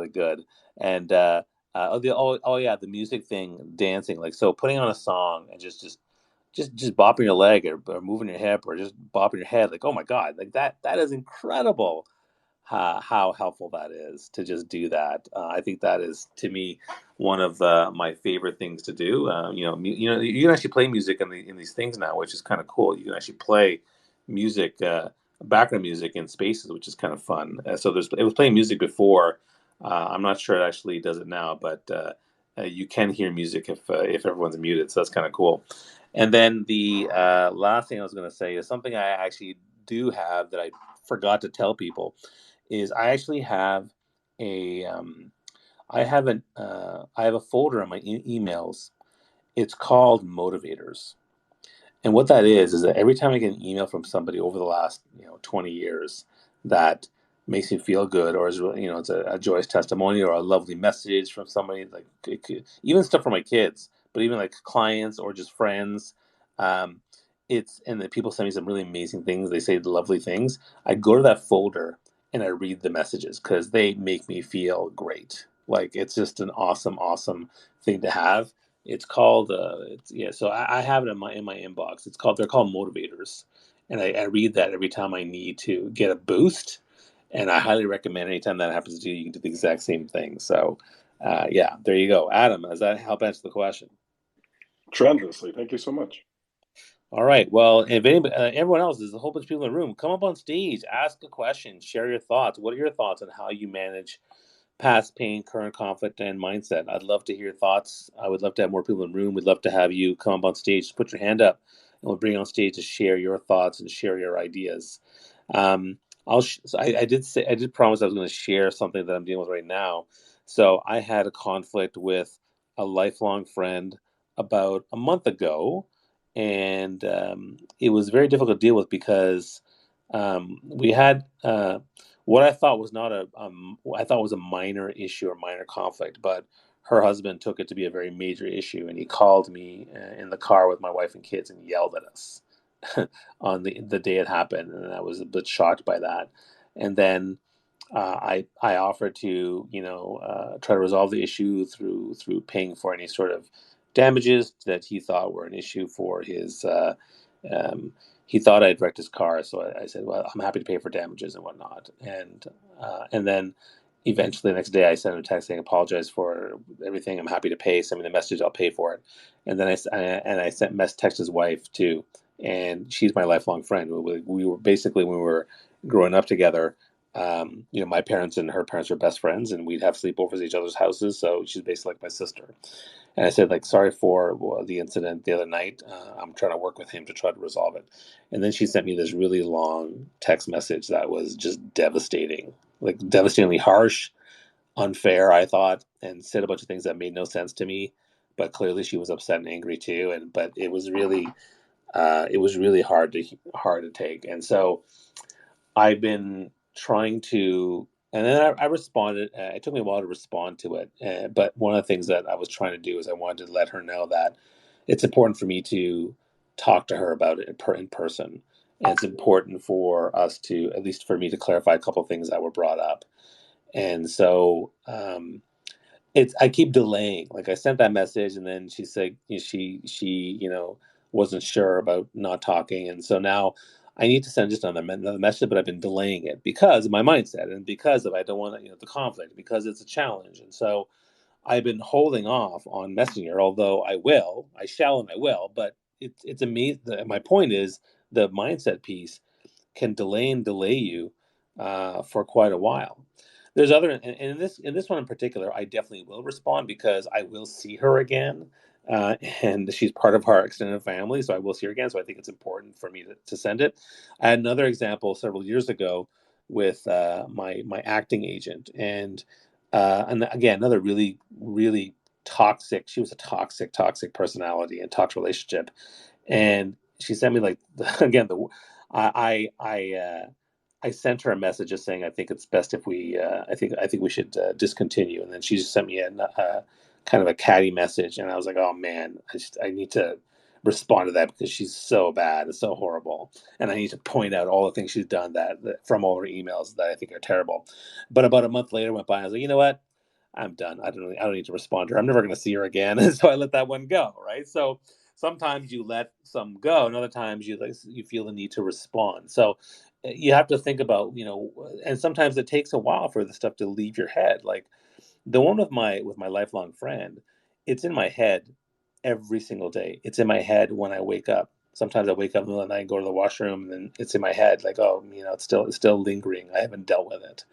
good. And oh yeah, the music thing, dancing, like so putting on a song and just bopping your leg or moving your hip or just bopping your head, like oh my god, like that is incredible. How helpful that is to just do that. I think that is to me one of my favorite things to do. You can actually play music in these things now, which is kind of cool. You can actually play music, background music in spaces, which is kind of fun. So it was playing music before. I'm not sure it actually does it now, but you can hear music if everyone's muted. So that's kind of cool. And then the last thing I was going to say is something I actually do have that I forgot to tell people is I actually have a I have a folder on my emails. It's called motivators, and what that is that every time I get an email from somebody over the last 20 years that makes me feel good, or is it's a joyous testimony or a lovely message from somebody, like even stuff from my kids, but even like clients or just friends. Um, and the people send me some really amazing things. They say lovely things. I go to that folder and I read the messages because they make me feel great. Like it's just an awesome thing to have. It's called yeah. So I have it in my inbox. They're called motivators, and I read that every time I need to get a boost. And I highly recommend anytime that happens to you, you can do the exact same thing. So yeah, there you go. Adam, does that help answer the question? Tremendously. Thank you so much. All right. Well, if anybody, everyone else, there's a whole bunch of people in the room. Come up on stage, ask a question, share your thoughts. What are your thoughts on how you manage past pain, current conflict, and mindset? I'd love to hear your thoughts. I would love to have more people in the room. We'd love to have you come up on stage. Just put your hand up, and we'll bring you on stage to share your thoughts and share your ideas. I did promise I was going to share something that I'm dealing with right now. So I had a conflict with a lifelong friend about a month ago, and it was very difficult to deal with because We had what I thought was not I thought was a minor issue or minor conflict, but her husband took it to be a very major issue, and he called me in the car with my wife and kids and yelled at us on the day it happened, and I was a bit shocked by that. And then I offered to try to resolve the issue through paying for any sort of damages that he thought were an issue for his. Um, he thought I'd wrecked his car, so I said, "Well, I'm happy to pay for damages and whatnot." And then eventually the next day, I sent him a text saying, "Apologize for everything. I'm happy to pay. Send me the message. I'll pay for it." And then I sent text his wife too, and she's my lifelong friend. We were basically when we were growing up together. My parents and her parents were best friends, and we'd have sleepovers at each other's houses. So she's basically like my sister. And I said, like, sorry for the incident the other night. I'm trying to work with him to try to resolve it. And then she sent me this really long text message that was just devastating, like devastatingly harsh, unfair, I thought, and said a bunch of things that made no sense to me. But clearly, she was upset and angry too. But it was really hard to take. And so I've been trying to, and then I responded. It took me a while to respond to it, but one of the things that I was trying to do is I wanted to let her know that it's important for me to talk to her about it in person, and it's important for us to, at least for me, to clarify a couple of things that were brought up. And so it's I keep delaying. Like I sent that message, and then she said she wasn't sure about not talking, and so now I need to send just another message, but I've been delaying it because of my mindset and because of I don't want the conflict because it's a challenge, and so I've been holding off on messaging her. Although I shall, and I will, but it's amazing. My point is the mindset piece can delay you for quite a while. There's other, and in this one in particular, I definitely will respond because I will see her again, and she's part of our extended family, so I will see her again. So I think it's important for me to send it. I had another example several years ago with my acting agent, and again another really toxic. She was a toxic personality and toxic relationship, and she sent me like again the I sent her a message just saying I think it's best if we I think we should discontinue, and then she just sent me a kind of a catty message, and I was like, oh man, I need to respond to that because she's so bad and so horrible, and I need to point out all the things she's done that from all her emails that I think are terrible. But about a month later went by, and I was like, you know what? I'm done. I don't need to respond to her. I'm never going to see her again, and so I let that one go. Right. So sometimes you let some go, and other times you feel the need to respond. So you have to think about and sometimes it takes a while for the stuff to leave your head. Like the one with my lifelong friend, it's in my head every single day. It's in my head when I wake up. Sometimes I wake up in the middle of the night, go to the washroom, and then it's in my head like, oh, it's still lingering. I haven't dealt with it.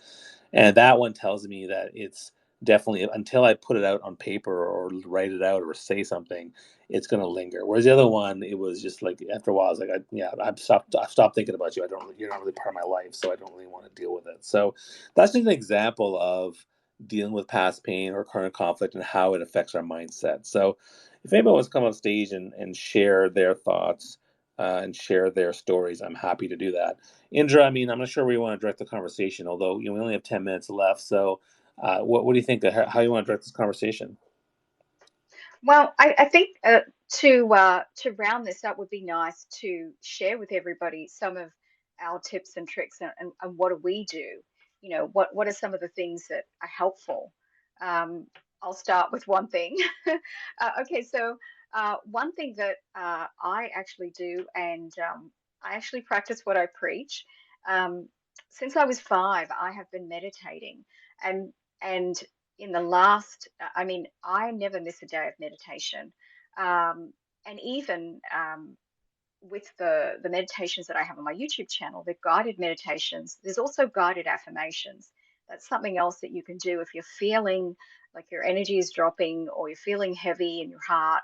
And that one tells me that it's definitely until I put it out on paper or write it out or say something, it's going to linger. Whereas the other one, it was just like after a while, I was like, yeah, I've stopped thinking about you. You're not really part of my life, so I don't really want to deal with it. So that's just an example of dealing with past pain or current conflict and how it affects our mindset. So if anybody wants to come on stage and share their thoughts and share their stories, I'm happy to do that. Indra, I mean, I'm not sure where you want to direct the conversation, although we only have 10 minutes left. So, what do you think? How you want to direct this conversation? Well, I think to round this up would be nice to share with everybody some of our tips and tricks and what do we do? What are some of the things that are helpful? Um, I'll start with one thing. Okay, so one thing that I actually do, and I actually practice what I preach. Um, since I was 5, I have been meditating, and and in the last, I mean, I never miss a day of meditation. Um, and even with the meditations that I have on my YouTube channel, the guided meditations, there's also guided affirmations. That's something else that you can do if you're feeling like your energy is dropping or you're feeling heavy in your heart.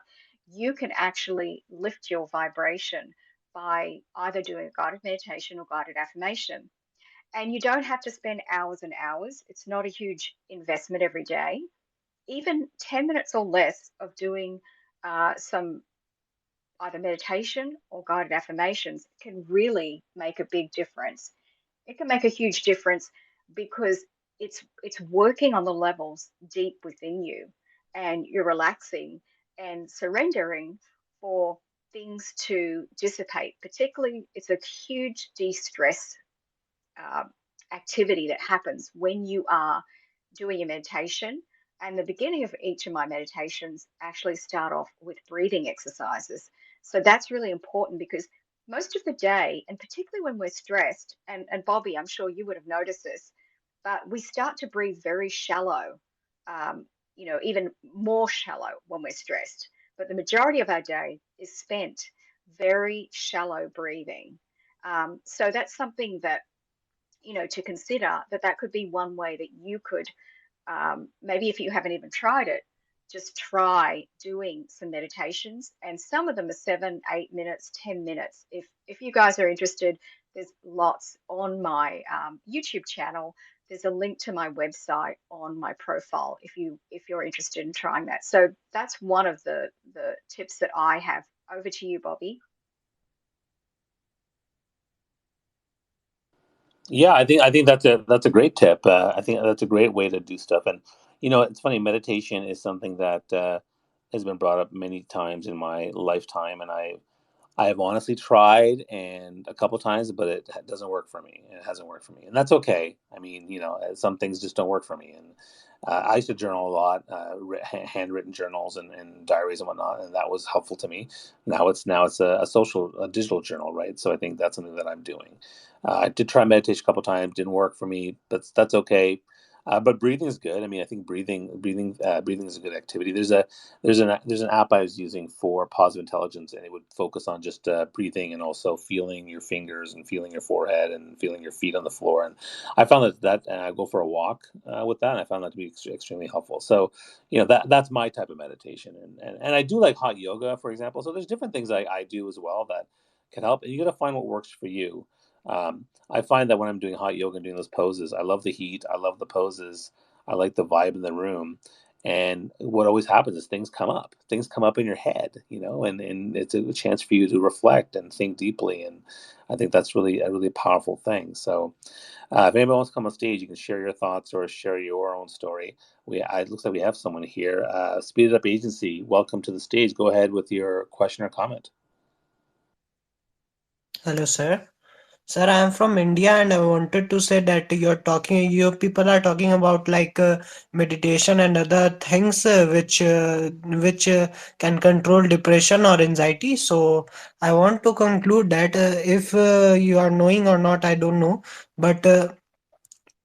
You can actually lift your vibration by either doing a guided meditation or guided affirmation. And you don't have to spend hours and hours. It's not a huge investment every day. Even 10 minutes or less of doing some either meditation or guided affirmations can really make a big difference. It can make a huge difference because it's working on the levels deep within you, and you're relaxing and surrendering for things to dissipate. Particularly, it's a huge de-stress uh, activity that happens when you are doing your meditation. And the beginning of each of my meditations actually start off with breathing exercises. So that's really important because most of the day, and particularly when we're stressed, and Bobby, I'm sure you would have noticed this, but we start to breathe very shallow, even more shallow when we're stressed. But the majority of our day is spent very shallow breathing. So that's something that to consider, that could be one way that you could, maybe if you haven't even tried it, just try doing some meditations. And some of them are 7, 8 minutes, 10 minutes. If you guys are interested, there's lots on my YouTube channel. There's a link to my website on my profile if you're interested in trying that. So that's one of the tips that I have. Over to you, Bobby. Yeah, I think that's a great tip. I think that's a great way to do stuff. And it's funny. Meditation is something that has been brought up many times in my lifetime, and I have honestly tried and a couple times, but it doesn't work for me. It hasn't worked for me, and that's okay. I mean, some things just don't work for me. And I used to journal a lot, handwritten journals and diaries and whatnot, and that was helpful to me. Now it's a digital journal, right? So I think that's something that I'm doing. I did try meditation a couple times, didn't work for me. That's okay. But breathing is good. I mean, I think breathing is a good activity. There's an app I was using for positive intelligence, and it would focus on just breathing and also feeling your fingers and feeling your forehead and feeling your feet on the floor. And I found and I go for a walk with that, and I found that to be extremely helpful. So, that's my type of meditation, and I do like hot yoga, for example. So there's different things I do as well that can help, and you got to find what works for you. I find that when I'm doing hot yoga and doing those poses, I love the heat, I love the poses, I like the vibe in the room. And what always happens is things come up. Things come up in your head, and it's a chance for you to reflect and think deeply. And I think that's really a really powerful thing. So, if anybody wants to come on stage, you can share your thoughts or share your own story. It looks like we have someone here. Speed It Up Agency, welcome to the stage. Go ahead with your question or comment. Hello, sir. Sir, I am from India and I wanted to say that you people are talking about like meditation and other things which can control depression or anxiety. So I want to conclude that if you are knowing or not, I don't know. But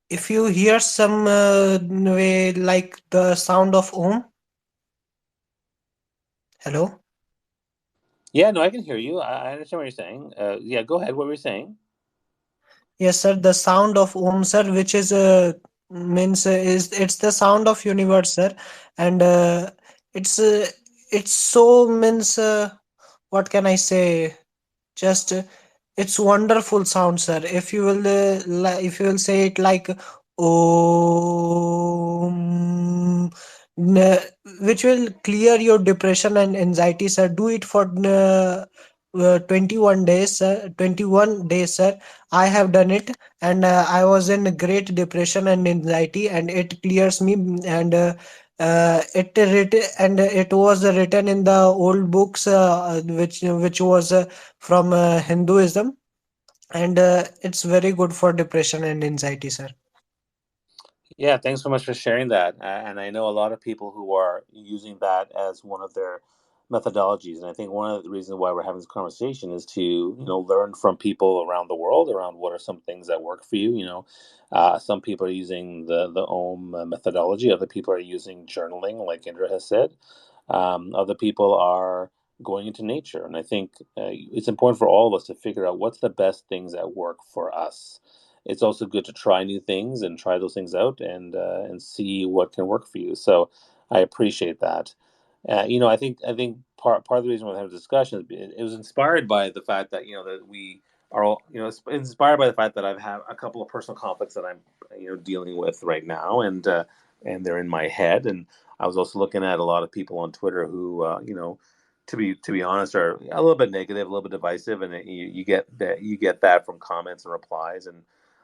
if you hear some way like the sound of Om, hello? Yeah, no, I can hear you. I understand what you're saying. Yeah, go ahead. What were you saying? Yes, sir. The sound of Om, sir, which is means is it's the sound of universe, sir, and it's uh, it's so means what can I say? Just it's wonderful sound, sir. If you will say it like Om, n- which will clear your depression and anxiety, sir. Do it for 21 days, sir. 21 days, sir. I have done it, and I was in great depression and anxiety, and it clears me. And it was written in the old books, which was from Hinduism, and it's very good for depression and anxiety, sir. Yeah, thanks so much for sharing that. And I know a lot of people who are using that as one of their methodologies. And I think one of the reasons why we're having this conversation is to, learn from people around the world around what are some things that work for you. Some people are using the OM methodology. Other people are using journaling, like Indra has said. Other people are going into nature. And I think it's important for all of us to figure out what's the best things that work for us. It's also good to try new things and try those things out and see what can work for you. So I appreciate that. I think part of the reason we're having a discussion it was inspired by the fact that that we are all it's inspired by the fact that I've had a couple of personal conflicts that I'm dealing with right now, and they're in my head. And I was also looking at a lot of people on Twitter who to be honest, are a little bit negative, a little bit divisive, and you get that from comments and replies. And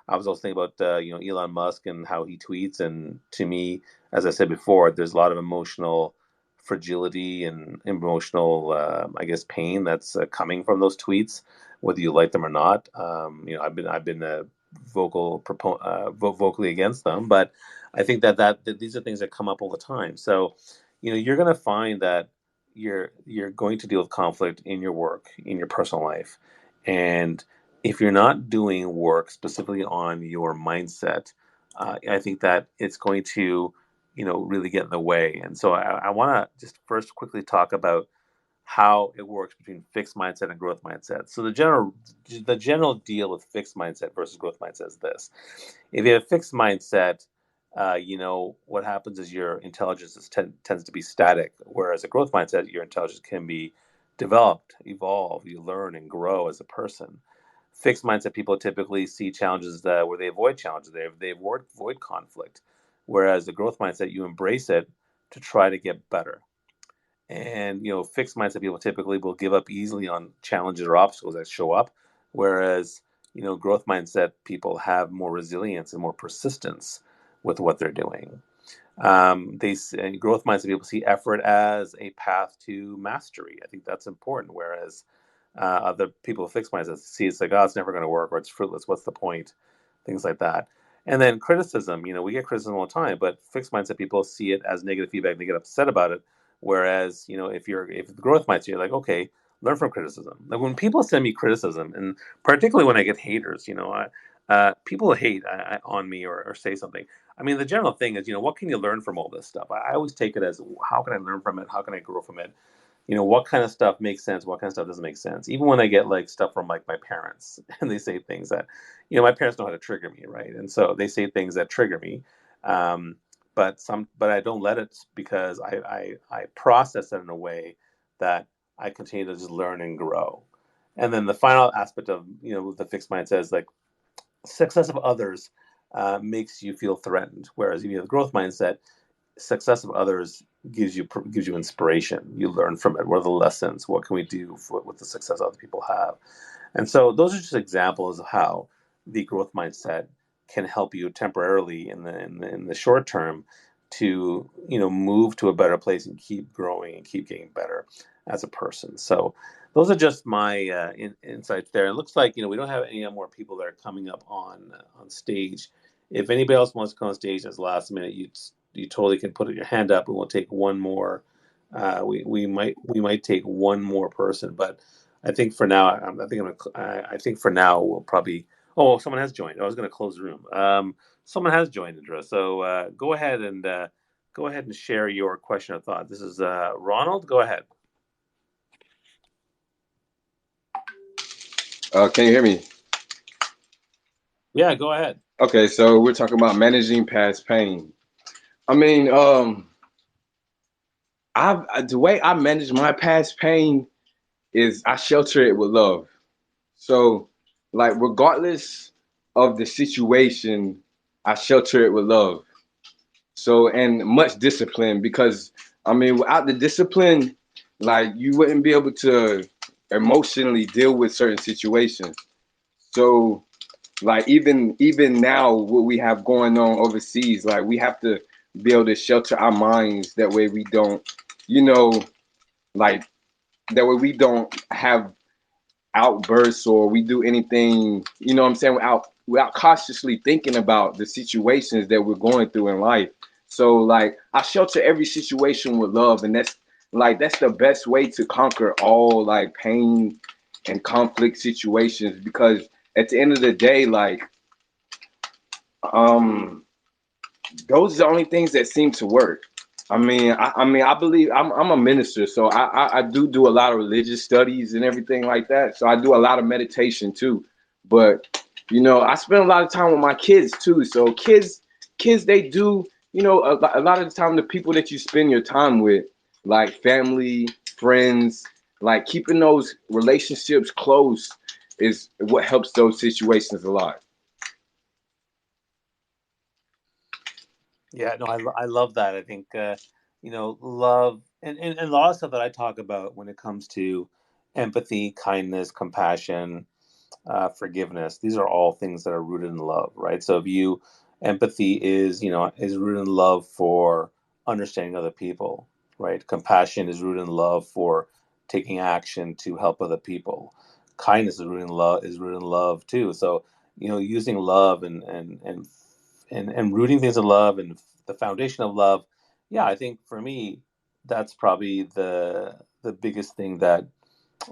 I was also thinking about Elon Musk and how he tweets, and to me, as I said before, there's a lot of emotional fragility and emotional, I guess, pain that's coming from those tweets, whether you like them or not. I've been a vocally against them, but I think that these are things that come up all the time. So, you're going to find that you're going to deal with conflict in your work, in your personal life, and if you're not doing work specifically on your mindset, I think that it's going to, really get in the way. And so I want to just first quickly talk about how it works between fixed mindset and growth mindset. So the general deal with fixed mindset versus growth mindset is this: if you have a fixed mindset, what happens is your intelligence tends to be static, whereas a growth mindset, your intelligence can be developed, evolve, you learn and grow as a person. Fixed mindset people typically see challenges where they avoid challenges, they avoid conflict, whereas the growth mindset, you embrace it to try to get better. And fixed mindset people typically will give up easily on challenges or obstacles that show up, whereas growth mindset people have more resilience and more persistence with what they're doing. Growth mindset people see effort as a path to mastery. I think that's important. Whereas other people with fixed mindsets see it's like, oh, it's never going to work, or it's fruitless. What's the point? Things like that. And then criticism. We get criticism all the time, but fixed mindset people see it as negative feedback and they get upset about it. Whereas, if the growth mindset, you're like, okay, learn from criticism. Like when people send me criticism, and particularly when I get haters, people hate on me or say something. I mean, the general thing is, what can you learn from all this stuff? I always take it as, how can I learn from it? How can I grow from it? What kind of stuff makes sense? What kind of stuff doesn't make sense? Even when I get like stuff from like my parents, and they say things that, my parents know how to trigger me, right? And so they say things that trigger me. Um, but I don't let it, because I process it in a way that I continue to just learn and grow. And then the final aspect of the fixed mindset is like, success of others makes you feel threatened, whereas if you have a growth mindset, success of others gives you inspiration. You learn from it. What are the lessons? What can we do with the success other people have? And so those are just examples of how the growth mindset can help you temporarily in the short term to move to a better place and keep growing and keep getting better as a person. So those are just my insights there. It looks like we don't have any more people that are coming up on stage. If anybody else wants to come on stage as last minute, you totally can put your hand up, and we'll take one more. We might take one more person, but I think for now, I think for now we'll probably. Oh, someone has joined. I was going to close the room. Someone has joined, Indra. So go ahead and share your question or thought. This is Ronald. Go ahead. Can you hear me? Yeah, go ahead. Okay, so we're talking about managing past pain. I mean, the way I manage my past pain is I shelter it with love. So, like, regardless of the situation, I shelter it with love. So, and much discipline, because I mean, without the discipline, like, you wouldn't be able to emotionally deal with certain situations. So, like, even now, what we have going on overseas, like, we have to be able to shelter our minds, that way we don't, you know, like, that way we don't have outbursts, or we do anything, you know what I'm saying, without cautiously thinking about the situations that we're going through in life. So, like, I shelter every situation with love, and that's the best way to conquer all, like, pain and conflict situations, because at the end of the day, like, um those are the only things that seem to work. I believe I'm a minister, so I do a lot of religious studies and everything like that. So I do a lot of meditation too. But I spend a lot of time with my kids too. So kids, they do, a lot of the time, the people that you spend your time with, like family, friends, like keeping those relationships close is what helps those situations a lot. Yeah, no, I love that. I think love and a lot of stuff that I talk about when it comes to empathy, kindness, compassion, forgiveness. These are all things that are rooted in love, right? So if you empathy is is rooted in love for understanding other people, right? Compassion is rooted in love for taking action to help other people. Kindness is rooted in love too. So using love and rooting things in love and the foundation of love. Yeah, I think for me, that's probably the biggest thing that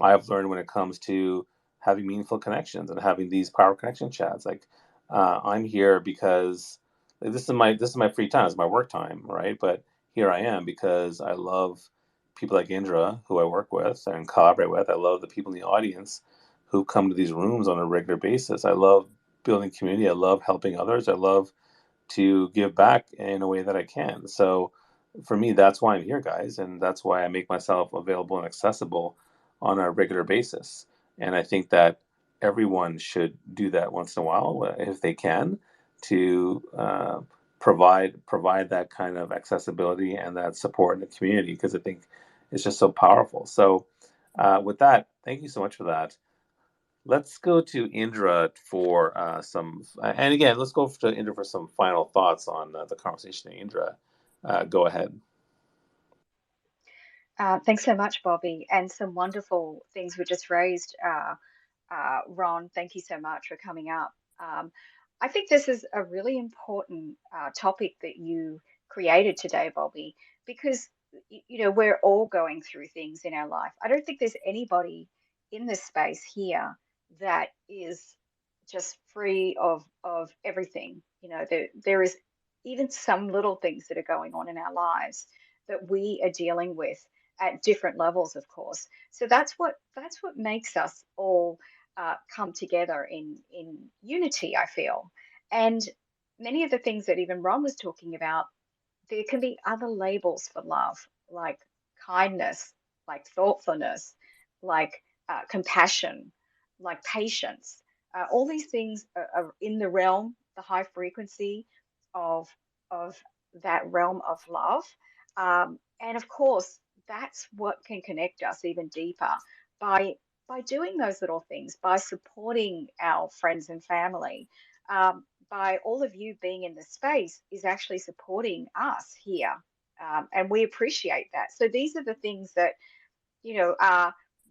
I've learned when it comes to having meaningful connections and having these power connection chats. Like, I'm here because like, this is my free time, it's my work time, right? But here I am because I love people like Indra, who I work with and collaborate with. I love the people in the audience who come to these rooms on a regular basis. I love building community. I love helping others. I love to give back in a way that I can. So for me, that's why I'm here, guys, and that's why I make myself available and accessible on a regular basis. And I think that everyone should do that once in a while if they can to provide that kind of accessibility and that support in the community because I think it's just so powerful. So with that, thank you so much for that. Let's go to Indra for and again, let's go to Indra for some final thoughts on the conversation. Indra, go ahead. Thanks so much, Bobby, and some wonderful things were just raised. Ron, thank you so much for coming up. Um, I think this is a really important topic that you created today, Bobby, because we're all going through things in our life. I don't think there's anybody in this space here that is just free of everything. There is even some little things that are going on in our lives that we are dealing with at different levels, of course. So that's what makes us all come together in unity, I feel. And many of the things that even Ron was talking about, there can be other labels for love, like kindness, like thoughtfulness, like compassion, like patience. All these things are in the realm, the high frequency of of that realm of love. And of course, that's what can connect us even deeper by doing those little things, by supporting our friends and family, by all of you being in the space is actually supporting us here. And we appreciate that. So these are the things that,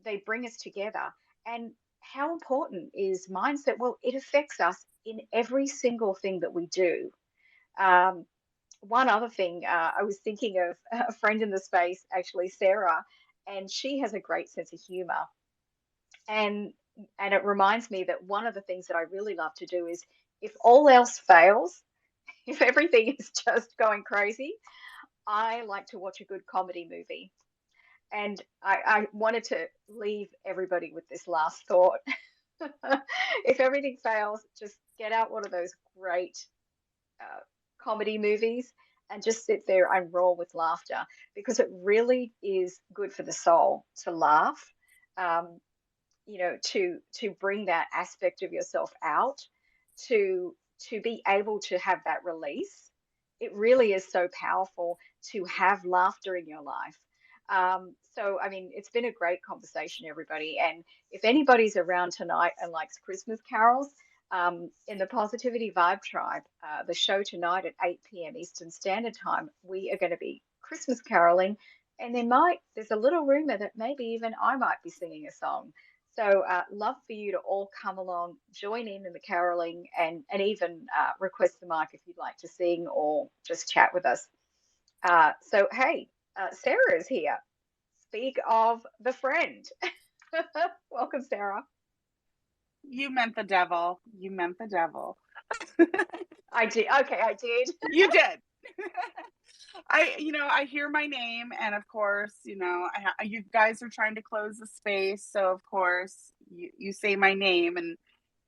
they bring us together. And how important is mindset? Well, it affects us in every single thing that we do. Um, One other thing, I was thinking of a friend in the space, actually, Sarah, and she has a great sense of humor. And it reminds me that one of the things that I really love to do is if all else fails, if everything is just going crazy, I like to watch a good comedy movie. And I wanted to leave everybody with this last thought. If everything fails, just get out one of those great uh, comedy movies and just sit there and roar with laughter because it really is good for the soul to laugh. Um, to bring that aspect of yourself out, to be able to have that release. It really is so powerful to have laughter in your life. So I mean, it's been a great conversation, everybody. And if anybody's around tonight and likes Christmas carols, in the Positivity Vibe Tribe, the show tonight at 8 p.m. Eastern Standard Time, we are going to be Christmas caroling, and there's a little rumor that maybe even I might be singing a song. So, love for you to all come along, join in the caroling, and even request the mic if you'd like to sing or just chat with us. So, hey, Sarah is here. Speak of the friend. Welcome, Sarah. You meant the devil. You meant the devil. I did. Okay, I did. You did. I hear my name, and of course, you guys are trying to close the space, so of course you say my name, and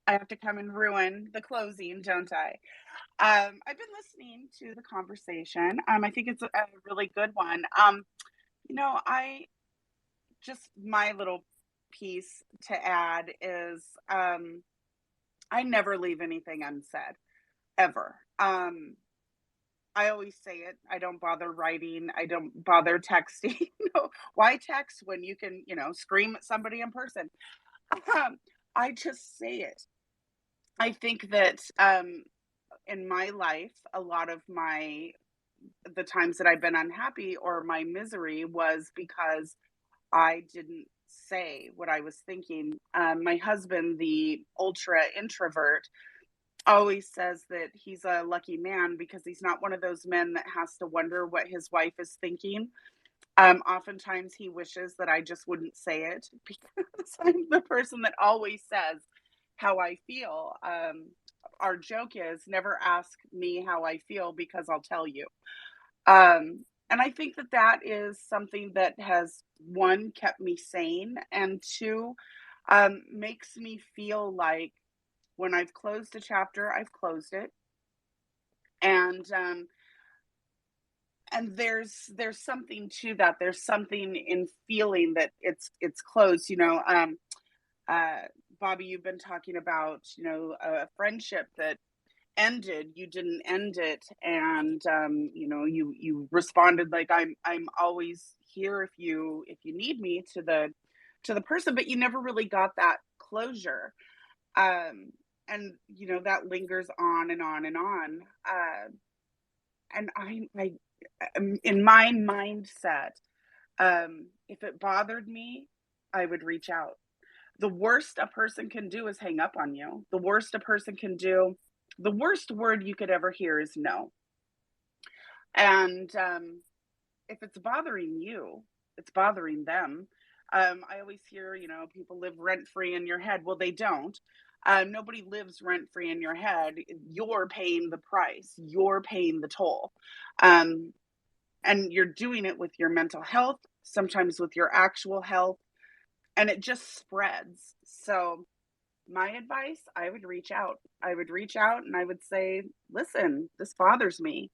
I have to come and ruin the closing, don't I? I've been listening to the conversation. I think it's a really good one. I just my little piece to add is I never leave anything unsaid ever. I always say it. I don't bother writing. I don't bother texting. No, why text when you can, scream at somebody in person? Um, I just say it. I think that in my life, a lot of the times that I've been unhappy or my misery was because I didn't say what I was thinking. My husband, the ultra introvert, always says that he's a lucky man because he's not one of those men that has to wonder what his wife is thinking. Oftentimes he wishes that I just wouldn't say it because I'm the person that always says how I feel. Our joke is never ask me how I feel because I'll tell you. And I think that that is something that has, one, kept me sane, and two, makes me feel like when I've closed a chapter, I've closed it. And there's something to that. There's something in feeling that it's closed. Bobby, you've been talking about a friendship that ended. You didn't end it, and you responded like, I'm always here if you need me, to the person, but you never really got that closure. And that lingers on and on and on. And I in my mindset, if it bothered me, I would reach out. The worst a person can do is hang up on you. The worst a person can do, the worst word you could ever hear is no. And if it's bothering you, it's bothering them. I always hear, people live rent free in your head. Well, they don't. Nobody lives rent free in your head. You're paying the price. You're paying the toll. And you're doing it with your mental health, sometimes with your actual health, and it just spreads. So my advice, I would reach out. I would reach out and I would say, listen, this bothers me.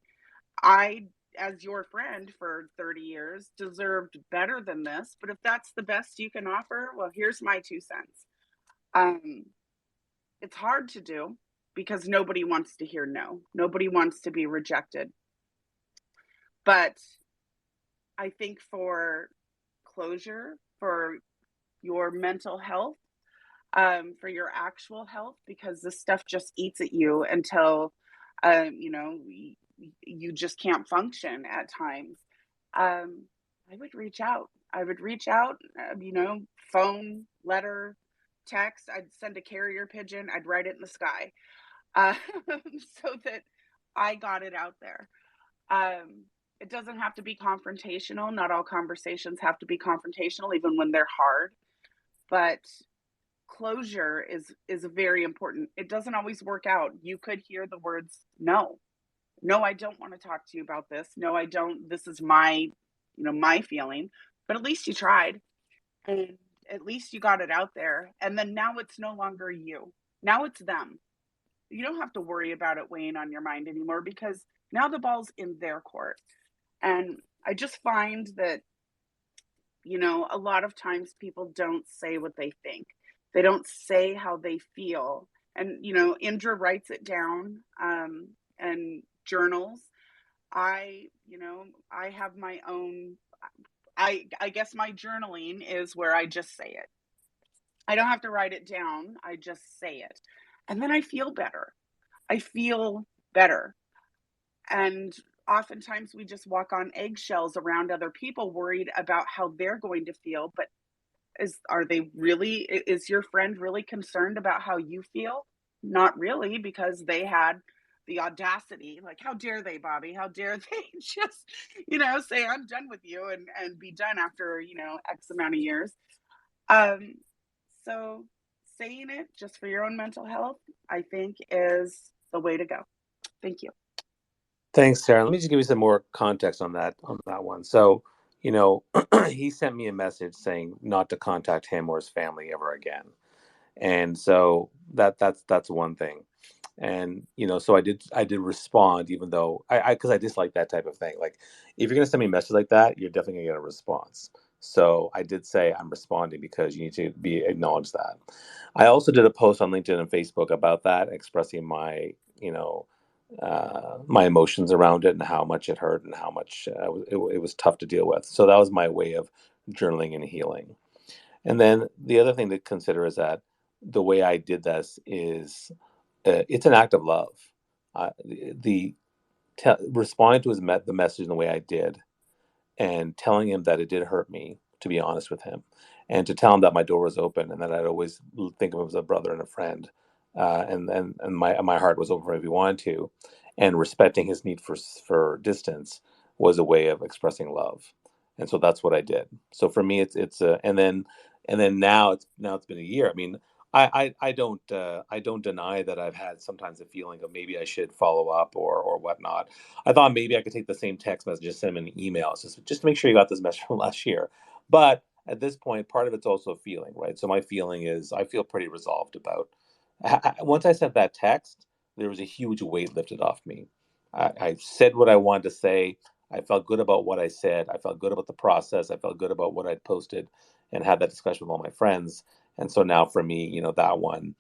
I, as your friend for 30 years, deserved better than this. But if that's the best you can offer, well, here's my 2 cents. It's hard to do because nobody wants to hear no. Nobody wants to be rejected. But I think for closure, for your mental health, for your actual health, because this stuff just eats at you until, you just can't function at times. I would reach out. I would reach out, phone, letter, text. I'd send a carrier pigeon. I'd write it in the sky, so that I got it out there. It doesn't have to be confrontational. Not all conversations have to be confrontational, even when they're hard. But closure is very important. It doesn't always work out. You could hear the words, no, I don't want to talk to you about this. No, I don't. This is my feeling. But at least you tried, and at least you got it out there. And then now it's no longer you. Now it's them. You don't have to worry about it weighing on your mind anymore because now the ball's in their court. And I just find that, a lot of times people don't say what they think. They don't say how they feel. And, Indra writes it down, and journals. I have my own, I guess my journaling is where I just say it. I don't have to write it down. I just say it. And then I feel better. I feel better. And oftentimes we just walk on eggshells around other people, worried about how they're going to feel. But is your friend really concerned about how you feel? Not really, because they had the audacity, like, how dare they, Bobby? How dare they just, say I'm done with you and be done after, X amount of years. So saying it just for your own mental health, I think, is the way to go. Thank you. Thanks, Sarah. Let me just give you some more context on that one. So, he sent me a message saying not to contact him or his family ever again. And so that's one thing. And so I did respond, even though because I dislike that type of thing. Like, if you're gonna send me a message like that, you're definitely gonna get a response. So I did say I'm responding because you need to be acknowledged that. I also did a post on LinkedIn and Facebook about that, expressing my my emotions around it and how much it hurt and how much it was tough to deal with. So that was my way of journaling and healing. And then the other thing to consider is that the way I did this is it's an act of love. The responding to the message in the way I did, and telling him that it did hurt me, to be honest with him, and to tell him that my door was open and that I'd always think of him as a brother and a friend, and my heart was open if he wanted to, and respecting his need for distance was a way of expressing love, and so that's what I did. So for me, it's and then now it's been a year. I mean, I don't deny that I've had sometimes a feeling of maybe I should follow up or whatnot. I thought maybe I could take the same text message, just send him an email, just to make sure you got this message from last year. But at this point, part of it's also a feeling, right? So my feeling is I feel pretty resolved about. Once I sent that text, there was a huge weight lifted off me. I said what I wanted to say. I felt good about what I said. I felt good about the process. I felt good about what I'd posted, and had that discussion with all my friends. And so now for me, that one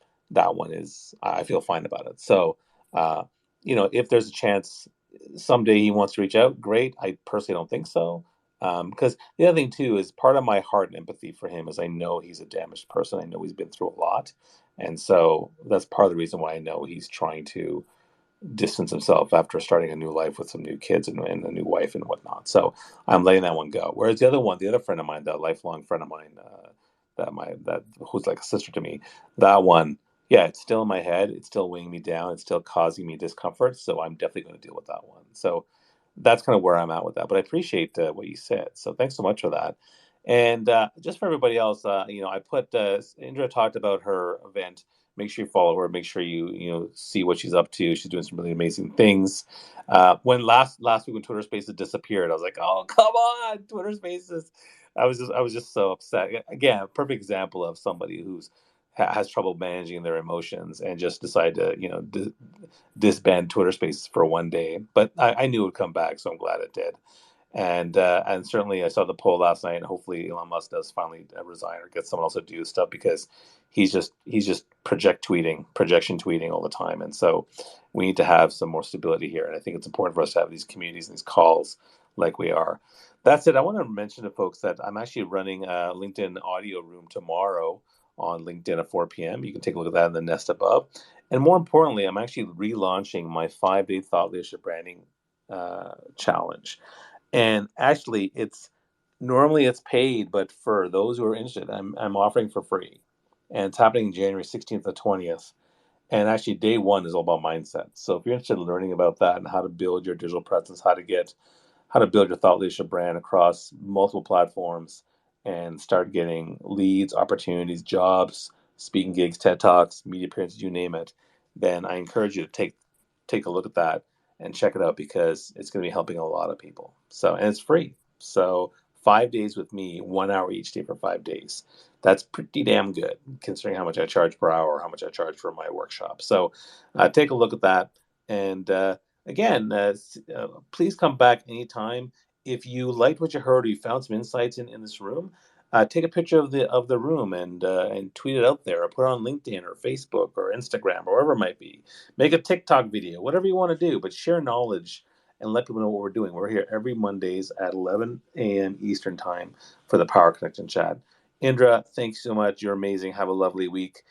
is I feel fine about it. So, uh, if there's a chance someday he wants to reach out, great. I personally don't think so. Because the other thing too is part of my heart and empathy for him is I know he's a damaged person. I know he's been through a lot, and so that's part of the reason why I know he's trying to distance himself after starting a new life with some new kids and a new wife and whatnot. So I'm letting that one go. Whereas the other friend of mine, that lifelong friend of mine, that who's like a sister to me, that one, yeah, it's still in my head. It's still weighing me down. It's still causing me discomfort. So I'm definitely going to deal with that one. So that's kind of where I'm at with that. But I appreciate what you said. So thanks so much for that. And just for everybody else, I put Indra talked about her event. Make sure you follow her. Make sure you see what she's up to. She's doing some really amazing things. When last week when Twitter Spaces disappeared, I was like, oh come on, Twitter Spaces. I was just so upset. Again, a perfect example of somebody who's has trouble managing their emotions and just decided to disband Twitter Spaces for one day. But I knew it would come back, so I'm glad it did. And certainly I saw the poll last night, and hopefully Elon Musk does finally resign or get someone else to do stuff, because he's just projection tweeting all the time, and so we need to have some more stability here. And I think it's important for us to have these communities and these calls like we are. That's it. I want to mention to folks that I'm actually running a LinkedIn audio room tomorrow on LinkedIn at 4 p.m. You can take a look at that in the nest above. And more importantly, I'm actually relaunching my 5-day thought leadership branding challenge. And actually, it's paid, but for those who are interested, I'm offering for free, and it's happening January 16th to 20th. And actually, day one is all about mindset. So if you're interested in learning about that and how to build your digital presence, how to build your thought leadership brand across multiple platforms, and start getting leads, opportunities, jobs, speaking gigs, TED Talks, media appearances, you name it, then I encourage you to take a look at that and check it out, because it's going to be helping a lot of people. So, and it's free. So 5 days with me, 1 hour each day for 5 days. That's pretty damn good considering how much I charge per hour, how much I charge for my workshop. So take a look at that. And again, please come back anytime. If you liked what you heard or you found some insights in this room, take a picture of the room and tweet it out there, or put it on LinkedIn or Facebook or Instagram or wherever it might be. Make a TikTok video, whatever you want to do, but share knowledge and let people know what we're doing. We're here every Mondays at 11 a.m. Eastern Time for the Power Connection Chat. Indra, thanks so much. You're amazing. Have a lovely week.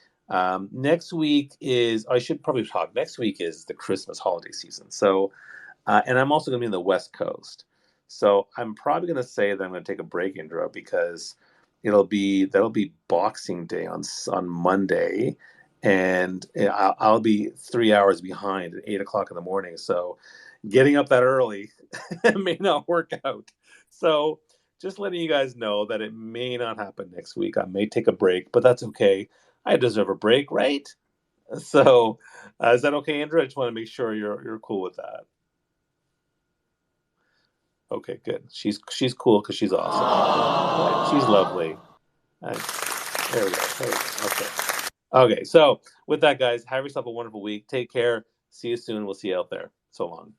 Next week I should probably talk. Next week is the Christmas holiday season. So, and I'm also going to be in the West Coast. So I'm probably going to say that I'm going to take a break, Indra, because that'll be Boxing Day on Monday, and I'll be 3 hours behind at 8 o'clock in the morning. So getting up that early may not work out. So just letting you guys know that it may not happen next week. I may take a break, but that's okay. I deserve a break, right? So is that okay, Andrew? I just want to make sure you're cool with that. Okay, good. She's cool because she's awesome. Right? She's lovely. There we go. Okay. Okay. So with that, guys, have yourself a wonderful week. Take care. See you soon. We'll see you out there. So long.